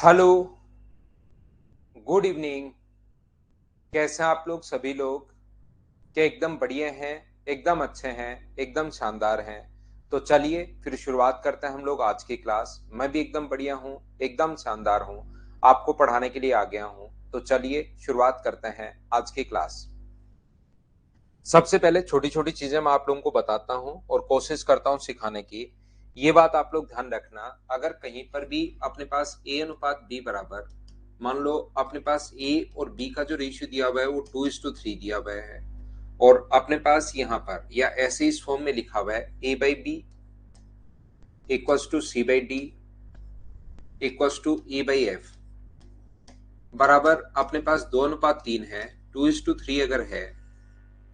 Hello, good evening. कैसे हैं आप लोग सभी लोग? क्या एकदम बढ़िया हैं, एकदम अच्छे हैं, एकदम शानदार हैं? तो चलिए फिर शुरुआत करते हैं हम लोग आज की क्लास। मैं भी एकदम बढ़िया हूँ, एकदम शानदार हूँ, आपको पढ़ाने के लिए आ गया हूँ। तो चलिए शुरुआत करते हैं आज की क्लास। सबसे पहले छोटी छोटी चीजें मैं आप लोगों को बताता हूँ और कोशिश करता हूँ सिखाने की। ये बात आप लोग ध्यान रखना, अगर कहीं पर भी अपने पास ए अनुपात बी बराबर, मान लो अपने पास ए और बी का जो रेशियो दिया हुआ है वो 2:3 दिया हुआ है, और अपने पास यहाँ पर या ऐसे इस फॉर्म में लिखा हुआ है A by B equals to C by D equals to A by F बराबर अपने पास 2:3 है, 2:3 अगर है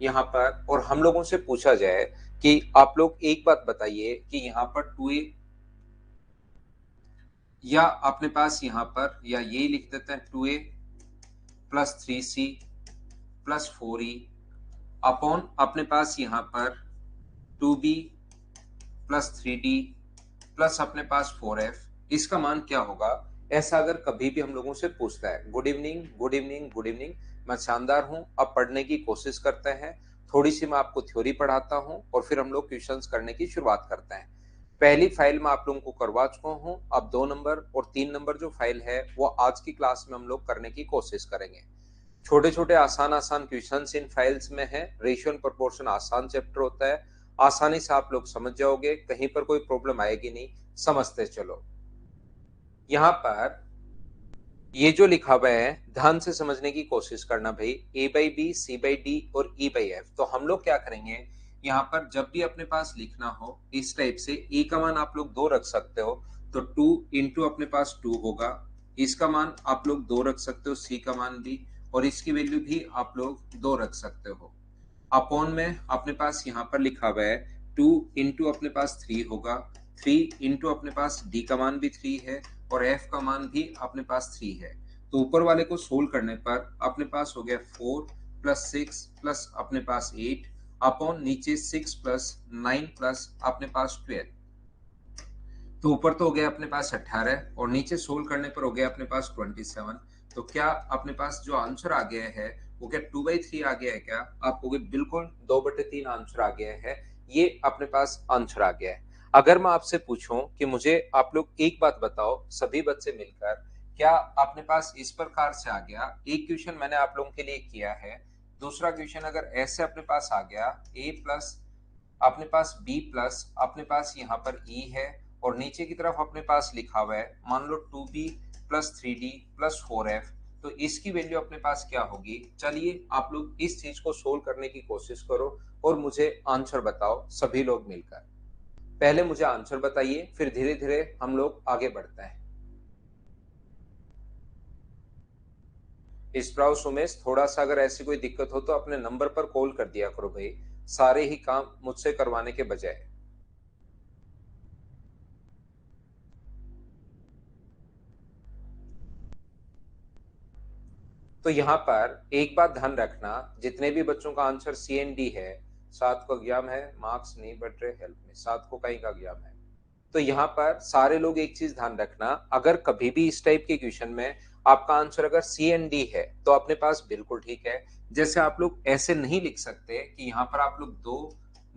यहाँ पर, और हम लोगों से पूछा जाए कि आप लोग एक बात बताइए कि यहाँ पर 2a, या अपने पास यहाँ पर या ये लिख देते हैं 2a plus 3c plus 4e upon अपने पास यहाँ पर 2b प्लस 3d प्लस अपने पास 4f, इसका मान क्या होगा? ऐसा अगर कभी भी हम लोगों से पूछता है। Good evening, good evening, good evening. मैं शानदार हूं, अब पढ़ने की कोशिश करते हैं। थोड़ी सी मैं आपको थ्योरी पढ़ाता हूं और फिर हम लोग क्वेश्चंस करने की शुरुआत करते हैं। पहली फाइल मैं आप लोगों को करवा चुका हूं, अब 2 नंबर और 3 नंबर जो फाइल है वो आज की क्लास में हम लोग करने की कोशिश करेंगे। छोटे छोटे आसान आसान क्वेश्चंस इन फाइल्स में है। रेशियो एंड प्रोपोर्शन आसान चैप्टर होता है, आसानी से आप लोग समझ जाओगे, कहीं पर कोई प्रॉब्लम आएगी नहीं। समझते चलो। यहाँ पर ये जो लिखा हुआ है ध्यान से समझने की कोशिश करना भाई। A by B, C by D और ई बाई एफ। तो हम लोग क्या करेंगे, यहाँ पर जब भी अपने पास लिखना हो इस टाइप से, ए का मान आप लोग 2 रख सकते हो, तो 2 इंटू अपने पास 2 होगा। इसका मान आप लोग 2 रख सकते हो, सी का मान भी, और इसकी वैल्यू भी आप लोग 2 रख सकते हो। अपॉन में अपने पास यहाँ पर लिखा हुआ है 2 इंटू अपने पास 3 होगा, 3 इंटू अपने पास डी का मान भी 3 है और एफ का मान भी अपने पास 3 है। तो ऊपर वाले को सोल्व करने पर अपने पास हो गया 4 प्लस 6 प्लस अपने पास 8 अपॉन नीचे 6 प्लस 9 प्लस अपने पास 12। तो ऊपर तो हो गया अपने पास 18 और नीचे सोल्व करने पर हो गया अपने पास 27। तो क्या अपने पास जो आंसर आ गया है वो क्या 2/3 आ गया है? क्या आप कहोगे बिल्कुल 2/3 आंसर आ गया है, ये अपने पास आंसर आ गया है। अगर मैं आपसे पूछूं कि मुझे आप लोग एक बात बताओ सभी बच्चे मिलकर, क्या अपने पास इस प्रकार से आ गया? एक क्वेश्चन मैंने आप लोगों के लिए किया है, दूसरा क्वेश्चन अगर ऐसे अपने पास आ गया ए प्लस अपने पास बी प्लस अपने पास यहाँ पर ई है, और नीचे की तरफ अपने पास लिखा हुआ है मान लो 2b plus 3d plus 4f, तो इसकी वैल्यू अपने पास क्या होगी? चलिए आप लोग इस चीज को सोल्व करने की कोशिश करो और मुझे आंसर बताओ सभी लोग मिलकर। पहले मुझे आंसर बताइए, फिर धीरे धीरे हम लोग आगे बढ़ते हैं। स्प्राउस उमेश, थोड़ा सा अगर ऐसी कोई दिक्कत हो तो अपने नंबर पर कॉल कर दिया करो भाई, सारे ही काम मुझसे करवाने के बजाय। तो यहाँ पर एक बात ध्यान रखना, जितने भी बच्चों का आंसर सी एंड डी है, 7 को एग्जाम है, मार्क्स नहीं बढ़ रहे, हेल्प में 7 को कहीं का एग्जाम है। तो यहाँ पर सारे लोग एक चीज ध्यान रखना, अगर कभी भी इस टाइप के क्वेश्चन में आपका आंसर अगर सी एंड डी है तो अपने पास बिल्कुल ठीक है। जैसे आप लोग ऐसे नहीं लिख सकते कि यहाँ पर आप लोग दो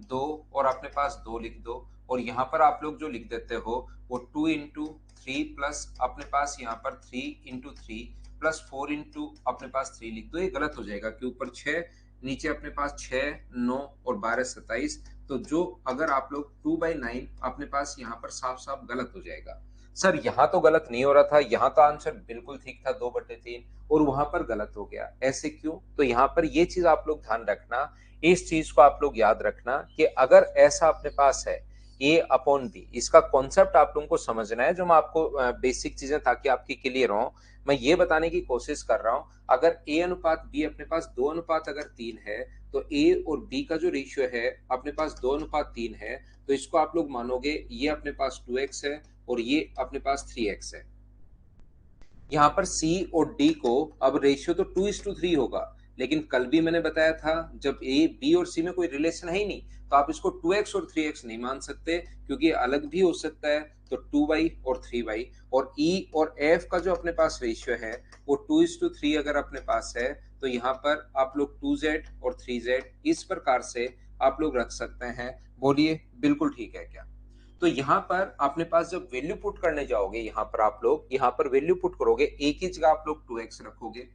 दो और अपने पास 2 लिख दो, और यहाँ पर आप लोग जो लिख देते हो वो 2 इंटू 3 प्लस अपने पास यहाँ पर 3 इंटू 3 प्लस 4 इंटू अपने पास 3 लिख दो। ये गलत हो जाएगा कि ऊपर 6, नीचे अपने पास 6, 9 और 12 27। तो जो अगर आप लोग 2/9 अपने पास यहाँ पर साफ साफ गलत हो जाएगा। सर यहाँ तो गलत नहीं हो रहा था, यहाँ तो आंसर बिल्कुल ठीक था 2/3, और वहां पर गलत हो गया, ऐसे क्यों? तो यहाँ पर ये चीज आप लोग ध्यान रखना, इस चीज को आप लोग याद रखना कि अगर ऐसा अपने पास है ए अपॉन बी, इसका कॉन्सेप्ट आप लोगों को समझना है, जो मैं आपको बेसिक चीजें ताकि आपकी क्लियर हो मैं ये बताने की कोशिश कर रहा हूं। अगर ए अनुपात बी अपने पास 2 अनुपात अगर 3 है, तो ए और बी का जो रेशियो है अपने पास 2:3 है, तो इसको आप लोग मानोगे ये अपने पास 2x है और ये अपने पास 3x है। यहाँ पर C और D को अब रेशियो तो 2:3 होगा, लेकिन कल भी मैंने बताया था जब A B और C में कोई रिलेशन है ही नहीं, तो आप इसको 2x और 3x नहीं मान सकते, क्योंकि अलग भी हो सकता है। तो 2y और 3y, और e और f का जो अपने पास रेशियो है वो 2:3 अगर अपने पास है तो यहाँ पर आप लोग 2z और 3z इस प्रकार से आप लोग रख सकते हैं। बोलिए बिल्कुल ठीक है क्या? तो यहाँ पर अपने पास जब वैल्यू पुट करने जाओगे, यहाँ पर आप लोग यहाँ पर वैल्यू पुट करोगे, ए की जगह आप लोग 2x रखोगे।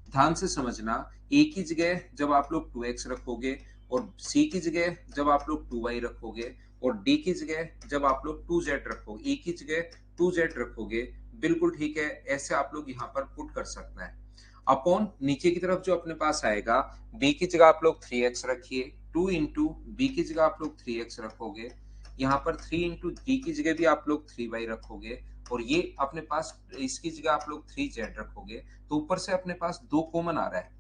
ध्यान से समझना, ए की जगह जब आप लोग 2x रखोगे और सी की जगह जब आप लोग 2y रखोगे और डी की जगह जब आप लोग 2z रखोगे, ई की जगह 2z रखोगे, बिल्कुल ठीक है, ऐसे आप लोग यहाँ पर पुट कर सकते हैं। अपॉन नीचे की तरफ जो अपने पास आएगा, b की जगह आप लोग 3x रखिए, 2 इंटू बी की जगह आप लोग 3x रखोगे, यहाँ पर 3 इंटू डी की जगह भी आप लोग 3y रखोगे, और ये अपने पास इसकी जगह आप लोग 3z रखोगे। तो ऊपर से अपने पास 2 कॉमन आ रहा है,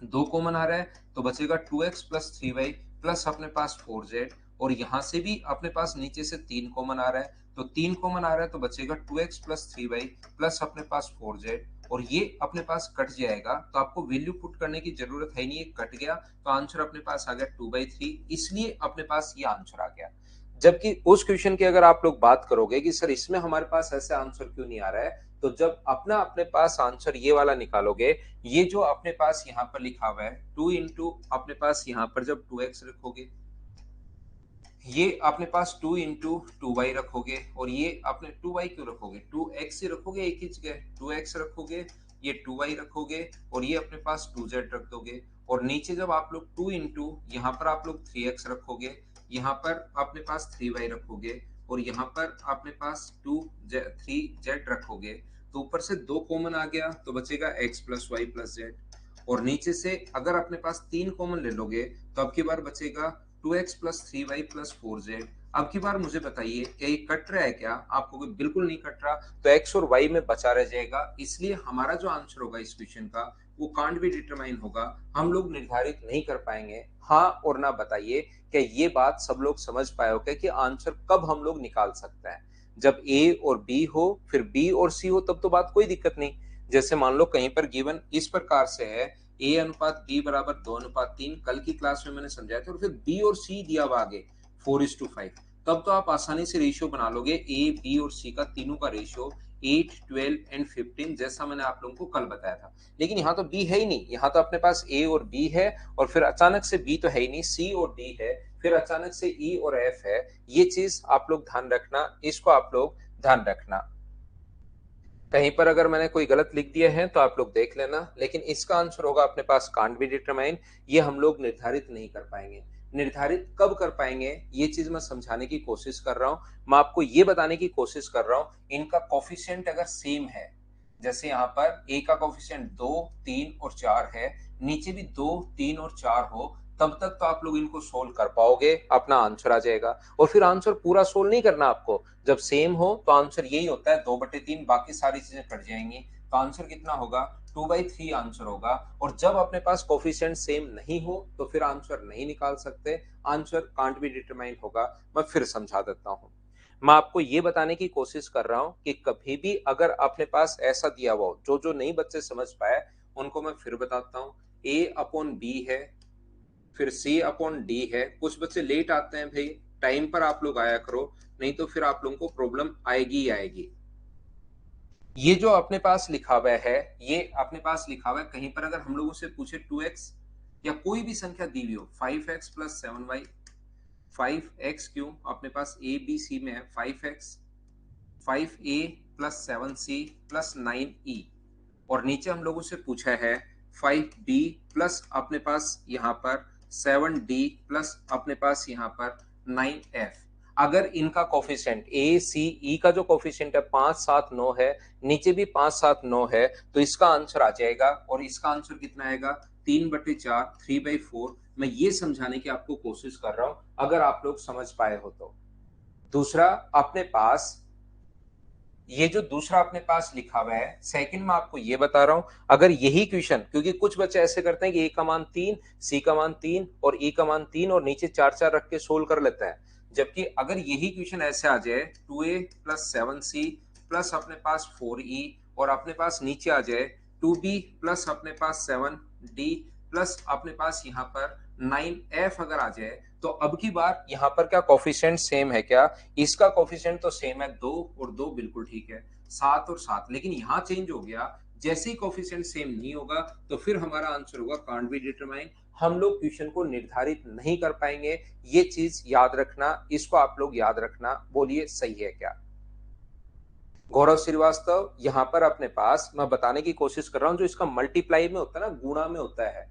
2 कॉमन आ रहा है तो बचेगा 2x प्लस 3y प्लस अपने पास 4z, और यहां से भी अपने पास नीचे से 3 कॉमन आ रहा है, तो 3 कॉमन आ रहा है तो बचेगा 2x प्लस 3y प्लस अपने पास 4z, और ये अपने पास कट जाएगा तो आपको वैल्यू पुट करने की जरूरत है नहीं, ये कट गया तो आंसर अपने पास आ गया 2/3, इसलिए अपने पास ये आंसर आ गया। जबकि उस क्वेश्चन की अगर आप लोग बात करोगे कि सर इसमें हमारे पास ऐसे आंसर क्यों नहीं आ रहा है, तो जब अपना अपने पास आंसर ये वाला निकालोगे, ये जो अपने पास यहाँ पर लिखा हुआ है 2 इंटू अपने पास यहाँ पर जब 2x रखोगे, ये अपने पास 2 इंटू 2y रखोगे, और ये अपने 2y क्यों रखोगे, 2x ही रखोगे, एक ही जगह 2x रखोगे, ये 2y रखोगे, और ये अपने पास 2z रख दोगे, और नीचे जब आप लोग 2 इंटू यहाँ पर आप लोग 3x रखोगे, यहाँ पर अपने पास 3y रखोगे, और यहाँ पर अपने पास 3z रखोगे, तो ऊपर से 2 कॉमन आ गया तो बचेगा x plus y plus z, और नीचे से अगर अपने पास 3 कॉमन ले लोगे तो अब की बार बचेगा 2x plus 3y plus 4z। अब की बार मुझे बताइए क्या ये कट रहा है क्या? आपको बिल्कुल नहीं कट रहा, तो x और y में बचा रह जाएगा, इसलिए हमारा जो आंसर होगा इस क्वेश्चन का वो कांट बी डिटरमाइन होगा, हम लोग निर्धारित नहीं कर पाएंगे। हाँ और ना बताइए क्या ये बात सब लोग समझ पाए हो क्या कि आंसर कब हम लोग निकाल सकते हैं? जब a और b हो, फिर b और c हो, तब तो बात कोई दिक्कत नहीं। जैसे मान लो कहीं पर गिवन इस प्रकार से है a अनुपात b बराबर 2:3, कल की क्लास में मैंने समझाया था, और फिर b और c दिया हुआ आगे 4:5, तब तो आप आसानी से रेशियो बना लोगे a b और c का, तीनों का रेशियो 8, 12 एंड 15, जैसा मैंने आप लोगों को कल बताया था। लेकिन यहाँ तो b है ही नहीं, यहाँ तो अपने पास a और b है, और फिर अचानक से b तो है ही नहीं, c और d है, फिर अचानक से e और f है। ये चीज आप लोग ध्यान रखना, इसको आप लोग ध्यान रखना। कहीं पर अगर मैंने कोई गलत लिख दिया है तो आप लोग देख लेना, लेकिन इसका आंसर होगा अपने पास कांट बी डिटरमाइन, ये हम लोग निर्धारित नहीं कर पाएंगे। निर्धारित कब कर पाएंगे ये चीज मैं समझाने की कोशिश कर रहा हूं, मैं आपको ये बताने की कोशिश कर रहा हूं इनका कोफिशिएंट अगर सेम है, जैसे यहाँ पर ए का कोफिशिएंट 2, 3 और 4 है, नीचे भी 2, 3 और 4 हो, तब तक तो आप लोग इनको सोल्व कर पाओगे, अपना आंसर आ जाएगा। और फिर आंसर पूरा सोल्व नहीं करना आपको, जब सेम हो तो आंसर यही होता है 2/3, बाकी सारी चीजें कट जाएंगी, तो आंसर कितना होगा 2/3 आंसर होगा। और जब अपने पास कोफिशिएंट सेम नहीं हो तो फिर आंसर नहीं निकाल सकते, आंसर कांट बी डिटरमाइन होगा। मैं फिर समझा देता हूं, मैं आपको ये बताने की कोशिश कर रहा हूं कि कभी भी अगर अपने पास ऐसा दिया हुआ हो, जो नहीं बच्चे समझ पाए उनको मैं फिर बताता हूं, a अपॉन बी है, फिर c अपॉन डी है। कुछ बच्चे लेट आते हैं भाई, टाइम पर आप लोग आया करो, नहीं तो फिर आप लोगों को प्रॉब्लम आएगी ही आएगी। ये जो अपने पास लिखा हुआ है, ये अपने पास लिखा हुआ है, कहीं पर अगर हम लोगों से पूछे 2x या कोई भी संख्या दी हुई हो, 5x प्लस 7y, 5x क्यों, अपने पास a b c में है 5x, 5a plus 7c plus 9e, और नीचे हम लोगों से पूछा है 5b प्लस अपने पास यहाँ पर 7d प्लस अपने पास यहाँ पर 9f। अगर इनका कोफिशिएंट ए सी ई का जो कोफिशिएंट है 5, 7, 9 है, नीचे भी 5, 7, 9 है, तो इसका आंसर आ जाएगा, और इसका आंसर कितना आएगा 3/4, 3/4। मैं ये समझाने की आपको कोशिश कर रहा हूं, अगर आप लोग समझ पाए हो तो। दूसरा अपने पास ये जो दूसरा अपने पास लिखा हुआ है, सेकंड में आपको ये बता रहा हूं, अगर यही क्वेश्चन, क्योंकि कुछ बच्चे ऐसे करते हैं कि a का मान 3, c का मान 3 और e का मान 3 और नीचे 4 रख के सोल्व कर लेता है, जबकि अगर यही क्वेश्चन ऐसे आ जाए 2a प्लस 7c प्लस अपने पास 4e और अपने पास नीचे आ जाए 2b प्लस अपने पास 7d प्लस अपने पास यहाँ पर 9f अगर आ जाए तो अब की बार यहाँ पर क्या कोफिशिएंट सेम है क्या? इसका कोफिशिएंट तो सेम है 2 और 2 बिल्कुल ठीक है, 7 और 7, लेकिन यहाँ चेंज हो गया। जैसे ही कोफिशिएंट सेम नहीं होगा तो फिर हमारा आंसर होगा कांट बी डिटरमाइन। हम लोग क्वेश्चन को निर्धारित नहीं कर पाएंगे, ये चीज याद रखना, इसको आप लोग याद रखना। बोलिए सही है क्या? गौरव श्रीवास्तव, यहाँ पर अपने पास मैं बताने की कोशिश कर रहा हूं, जो इसका मल्टीप्लाई में होता है ना, गुणा में होता है,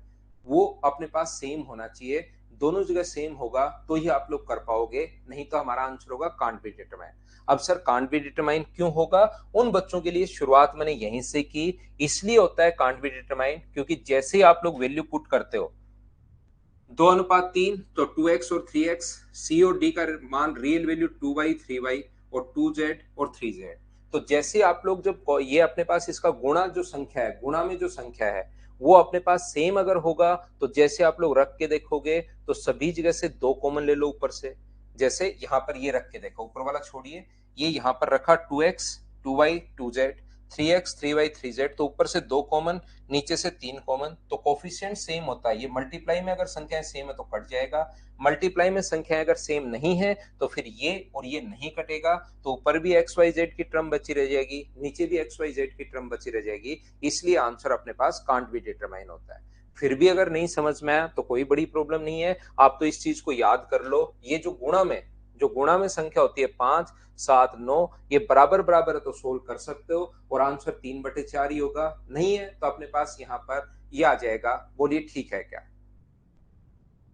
वो अपने पास सेम होना चाहिए। दोनों जगह सेम होगा तो ही आप लोग कर पाओगे, नहीं तो हमारा आंसर होगा कांट बी डिटरमाइन। अब सर कांट बी डिटरमाइन क्यों होगा? उन बच्चों के लिए शुरुआत मैंने यहीं से की, इसलिए होता है कांट बी डिटरमाइन क्योंकि जैसे ही आप लोग वैल्यू पुट करते हो 2:3 तो 2x और 3x, सी और डी का मान रियल वैल्यू 2y 3y और 2z और 3z। तो जैसे आप लोग जब ये अपने पास इसका गुणा जो संख्या है, गुणा में जो संख्या है वो अपने पास सेम अगर होगा तो जैसे आप लोग रख के देखोगे तो सभी जगह से 2 कॉमन ले लो ऊपर से। जैसे यहाँ पर ये रख के देखो, ऊपर वाला छोड़िए, ये यहाँ पर रखा 2x 2y 2z, 3x 3y 3z, तो ऊपर से 2 कॉमन, नीचे से 3 कॉमन, तो कोफिशिएंट सेम होता है। ये मल्टीप्लाई में अगर संख्याएं सेम है तो कट जाएगा, मल्टीप्लाई में संख्याएं अगर सेम नहीं है तो फिर ये और ये नहीं कटेगा, तो ऊपर भी एक्स वाई जेड की टर्म बची रह जाएगी, नीचे भी एक्स वाई जेड की टर्म बची रह जाएगी। इसलिए आंसर अपने पास कांट बी डिटरमाइन होता है। फिर भी अगर नहीं समझ में आया तो कोई बड़ी प्रॉब्लम नहीं है, आप तो इस चीज को याद कर लो। ये जो गुणा में संख्या होती है 5 7 9, ये बराबर बराबर है तो सोल्व कर सकते हो और आंसर 3/4 ही होगा। नहीं है तो अपने पास यहाँ पर ये आ जाएगा। बोलिए ठीक है क्या?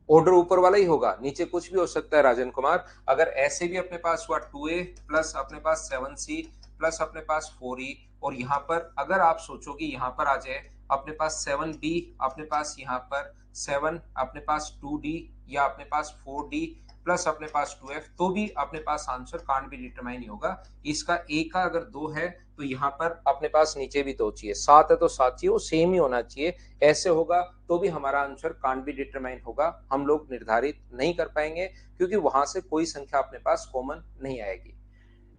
ऑर्डर ऊपर वाला ही होगा, नीचे कुछ भी हो सकता है राजन कुमार। अगर ऐसे भी अपने पास हुआ 2a प्लस अपने पास 7c प्लस अपने पास 4e, और यहाँ पर अगर आप सोचो कि यहाँ पर आ जाए अपने पास 7b, अपने पास यहाँ पर 7, अपने पास 2d या अपने पास 4d प्लस अपने पास 2f, तो भी अपने पास आंसर कांट बी डिटरमाइन ही होगा। इसका a का अगर 2 है तो यहाँ पर अपने पास नीचे भी 2 चाहिए, 7 है तो 7 चाहिए, वो सेम ही होना चाहिए। ऐसे होगा तो भी हमारा आंसर कांट बी डिटरमाइन होगा। हम लोग निर्धारित नहीं कर पाएंगे क्योंकि वहां से कोई संख्या अपने पास कॉमन नहीं आएगी।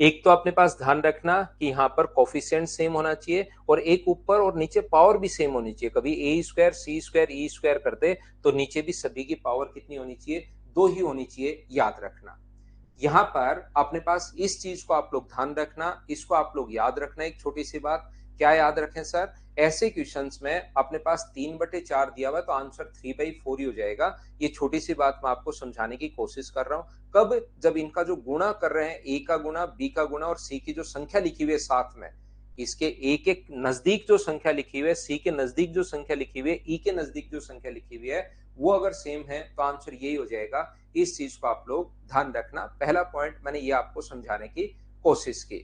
एक तो अपने पास ध्यान रखना कि यहाँ पर कोफिशिएंट सेम होना चाहिए और एक ऊपर और नीचे पावर भी सेम होनी चाहिए। कभी ए स्क्वायर सी स्क्वायर ई स्क्वायर करते तो नीचे भी सभी की पावर कितनी होनी चाहिए? 2 ही होनी चाहिए, याद रखना। यहाँ पर अपने पास इस चीज को आप लोग ध्यान रखना, इसको आप लोग याद रखना। एक छोटी सी बात क्या याद रखें सर? ऐसे क्वेश्चंस में अपने पास 3/4 दिया हुआ तो आंसर 3/4 ही हो जाएगा। ये छोटी सी बात मैं आपको समझाने की कोशिश कर रहा हूँ। कब? जब इनका जो गुणा कर रहे हैं, ए का गुणा बी का गुणा और सी की जो संख्या लिखी हुई है साथ में, इसके ए के नजदीक जो संख्या लिखी हुई है, सी के नजदीक जो संख्या लिखी हुई है, ई के नजदीक जो संख्या लिखी हुई है, वो अगर सेम है तो आंसर यही हो जाएगा। इस चीज को आप लोग ध्यान रखना। पहला पॉइंट मैंने ये आपको समझाने की कोशिश की।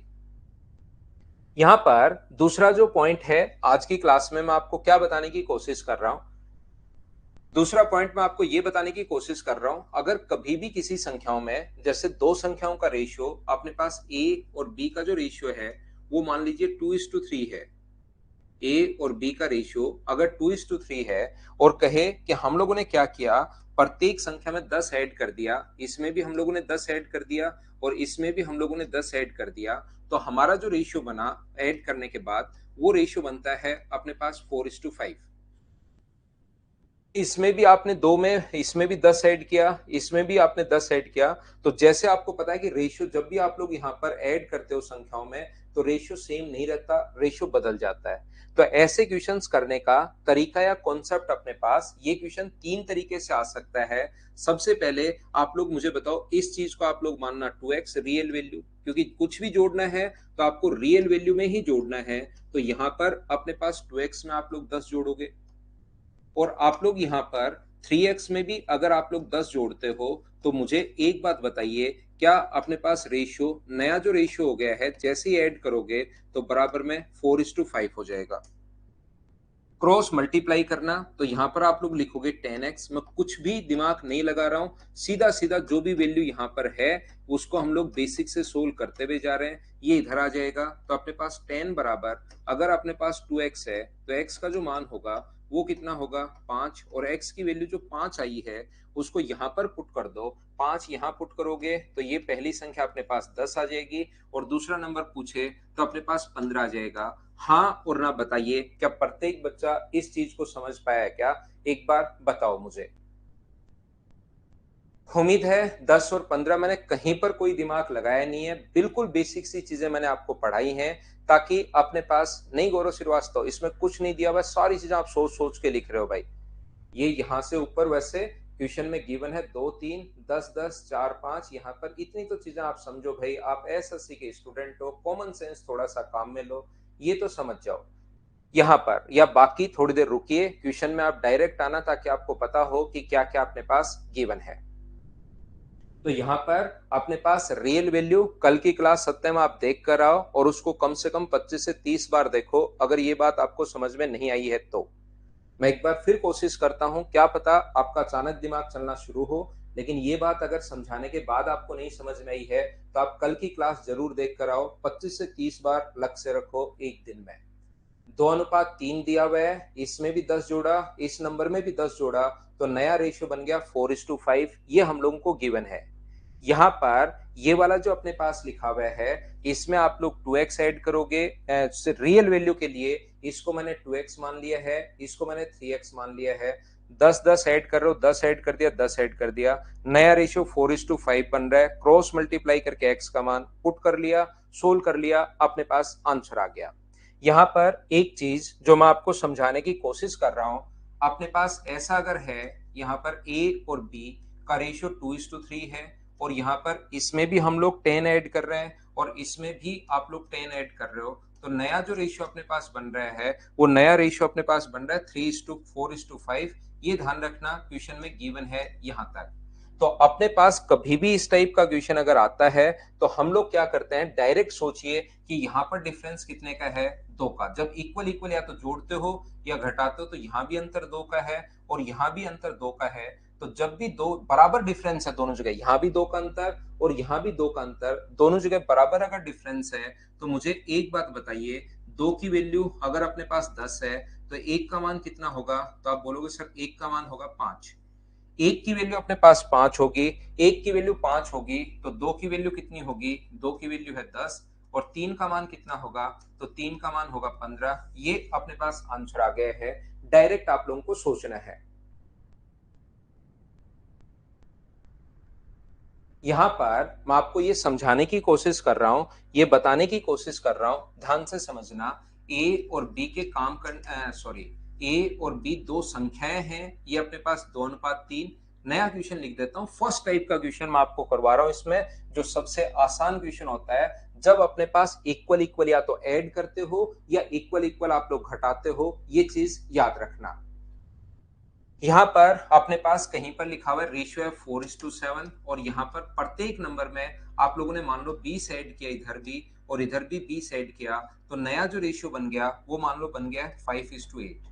यहां पर दूसरा जो पॉइंट है, आज की क्लास में मैं आपको क्या बताने की कोशिश कर रहा हूं? दूसरा पॉइंट मैं आपको ये बताने की कोशिश कर रहा हूं, अगर कभी भी किसी संख्याओं में, जैसे दो संख्याओं का रेशियो अपने पास a और b का जो रेशियो है वो मान लीजिए 2:3 है, ए और बी का रेशियो अगर 2:3 है, और कहे कि हम लोगों ने क्या किया, प्रत्येक संख्या में 10 ऐड कर दिया, इसमें भी हम लोगों ने 10 ऐड कर दिया और इसमें भी हम लोगों ने 10 ऐड कर दिया, तो हमारा जो रेशियो बना ऐड करने के बाद वो रेशियो बनता है अपने पास 4:5। इसमें भी आपने दो में, इसमें भी 10 ऐड किया, इसमें भी आपने 10 ऐड किया, तो जैसे आपको पता है कि रेशियो जब भी आप लोग यहाँ पर ऐड करते हो संख्याओं में तो रेशियो सेम नहीं रहता, रेशियो बदल जाता है। तो ऐसे क्वेश्चंस करने का तरीका या कॉन्सेप्ट अपने पास, ये क्वेश्चन 3 तरीके से आ सकता है। सबसे पहले आप लोग मुझे बताओ, इस चीज को आप लोग मानना 2x रियल वैल्यू, क्योंकि कुछ भी जोड़ना है तो आपको रियल वैल्यू में ही जोड़ना है। तो यहाँ पर अपने पास 2x में आप लोग 10 जोड़ोगे और आप लोग यहाँ पर 3x में भी अगर आप लोग 10 जोड़ते हो, तो मुझे एक बात बताइए, क्या अपने पास रेशियो, नया जो रेशियो हो गया है, जैसे ही ऐड करोगे तो बराबर में 4:5 हो जाएगा। क्रॉस मल्टीप्लाई करना, तो यहाँ पर आप लोग लिखोगे 10x। मैं कुछ भी दिमाग नहीं लगा रहा हूँ, सीधा सीधा जो भी वैल्यू यहाँ पर है उसको हम लोग बेसिक से सोल्व करते हुए जा रहे हैं, ये इधर आ जाएगा। तो अपने पास 10 बराबर, अगर अपने पास 2x है तो x का जो मान होगा वो कितना होगा? 5, और x की वैल्यू जो 5 आई है उसको यहाँ पर पुट कर दो। 5 यहाँ पुट करोगे तो ये पहली संख्या अपने पास 10 आ जाएगी और दूसरा नंबर पूछे तो अपने पास 15 आ जाएगा। हाँ और ना बताइए, क्या प्रत्येक बच्चा इस चीज को समझ पाया है क्या? एक बार बताओ मुझे। उम्मीद है 10 और 15 मैंने कहीं पर कोई दिमाग लगाया नहीं है, बिल्कुल बेसिक सी चीजें मैंने आपको पढ़ाई हैं, ताकि अपने पास नहीं गौरव श्रीवास्तव इसमें कुछ नहीं दिया हुआ, सारी चीजें आप सोच सोच के लिख रहे हो भाई। ये यहाँ से ऊपर वैसे क्वेश्चन में गिवन है 2 3 10 10 4 5, यहाँ पर इतनी तो चीजें आप समझो भाई, आप एसएससी के स्टूडेंट हो, कॉमन सेंस थोड़ा सा काम में लो, ये तो समझ जाओ यहाँ पर। या बाकी थोड़ी देर रुकिए, क्वेश्चन में आप डायरेक्ट आना ताकि आपको पता हो कि क्या क्या अपने पास गिवन है। तो यहाँ पर अपने पास रियल वैल्यू कल की क्लास सत्य में आप देख कर आओ और उसको कम से कम 25 से 30 बार देखो, अगर ये बात आपको समझ में नहीं आई है तो। मैं एक बार फिर कोशिश करता हूं, क्या पता आपका अचानक दिमाग चलना शुरू हो, लेकिन ये बात अगर समझाने के बाद आपको नहीं समझ में आई है तो आप कल की क्लास जरूर देख कर आओ। 25 से 30 बार लक्ष्य रखो एक दिन में। 2:3 दिया हुआ है, इसमें भी 10 जोड़ा, इस नंबर में भी 10 जोड़ा, तो नया रेशियो बन गया 4:5। ये हम लोगों को गिवन है। यहाँ पर ये वाला जो अपने पास लिखा हुआ है, इसमें आप लोग 2x ऐड करोगे रियल वैल्यू के लिए। इसको मैंने 2x मान लिया है, इसको मैंने 3x मान लिया है। 10 10 ऐड कर रहे हो, 10 ऐड कर दिया, 10 ऐड कर दिया, नया रेशियो 4:5 बन रहा है। क्रॉस मल्टीप्लाई करके x का मान पुट कर लिया, सोल्व कर लिया, अपने पास आंसर आ गया। यहाँ पर एक चीज जो मैं आपको समझाने की कोशिश कर रहा हूं, अपने पास ऐसा अगर है, यहाँ पर a और b का रेशियो 2:3 है, और यहाँ पर इसमें भी हम लोग 10 ऐड कर रहे हैं और इसमें भी आप लोग 10 ऐड कर रहे हो, तो नया जो रेशियो अपने पास बन रहा है, वो नया रेशियो अपने पास बन रहा है 3:4:5। ये ध्यान रखना, क्वेश्चन में गिवन है यहाँ तक। तो अपने पास कभी भी इस टाइप का क्वेश्चन अगर आता है तो हम लोग क्या करते हैं, डायरेक्ट सोचिए कि यहाँ पर डिफरेंस कितने का है, 2 का। जब इक्वल इक्वल या तो जोड़ते हो या घटाते हो, तो यहाँ भी अंतर 2 का है और यहाँ भी अंतर 2 का है। तो जब भी दो बराबर डिफरेंस है दोनों जगह, यहाँ भी 2 का अंतर और यहाँ भी 2 का अंतर, दोनों जगह बराबर अगर डिफरेंस है, तो मुझे एक बात बताइए, 2 की वैल्यू अगर अपने पास 10 है तो 1 का मान कितना होगा? तो आप बोलोगे सर 1 का मान होगा 5। 1 की वैल्यू अपने पास 5 होगी, 1 की वैल्यू 5 होगी, तो 2 की वैल्यू कितनी होगी? 2 की वैल्यू है 10, और 3 का मान कितना होगा? तो 3 का मान होगा 15। ये अपने पास आंसर आ गया है, डायरेक्ट आप लोगों को सोचना है। यहाँ पर मैं आपको ये समझाने की कोशिश कर रहा हूं, ये बताने की कोशिश कर रहा हूं, ध्यान से समझना। ए और बी के काम कर सॉरी, ए और बी दो संख्याएं हैं, ये अपने पास 2:3। नया क्वेश्चन लिख देता हूं, फर्स्ट टाइप का क्वेश्चन मैं आपको करवा रहा हूं। इसमें जो सबसे आसान क्वेश्चन होता है, जब अपने पास इक्वल इक्वल या तो ऐड करते हो या इक्वल इक्वल आप लोग घटाते हो, ये चीज याद रखना। यहाँ पर अपने पास कहीं पर लिखा हुआ है रेशियो है 4:7, और यहाँ पर प्रत्येक नंबर में आप लोगों ने मान लो 20 ऐड किया, इधर भी और इधर भी 20 ऐड किया, तो नया जो रेशियो बन गया वो मान लो बन गया 5:8।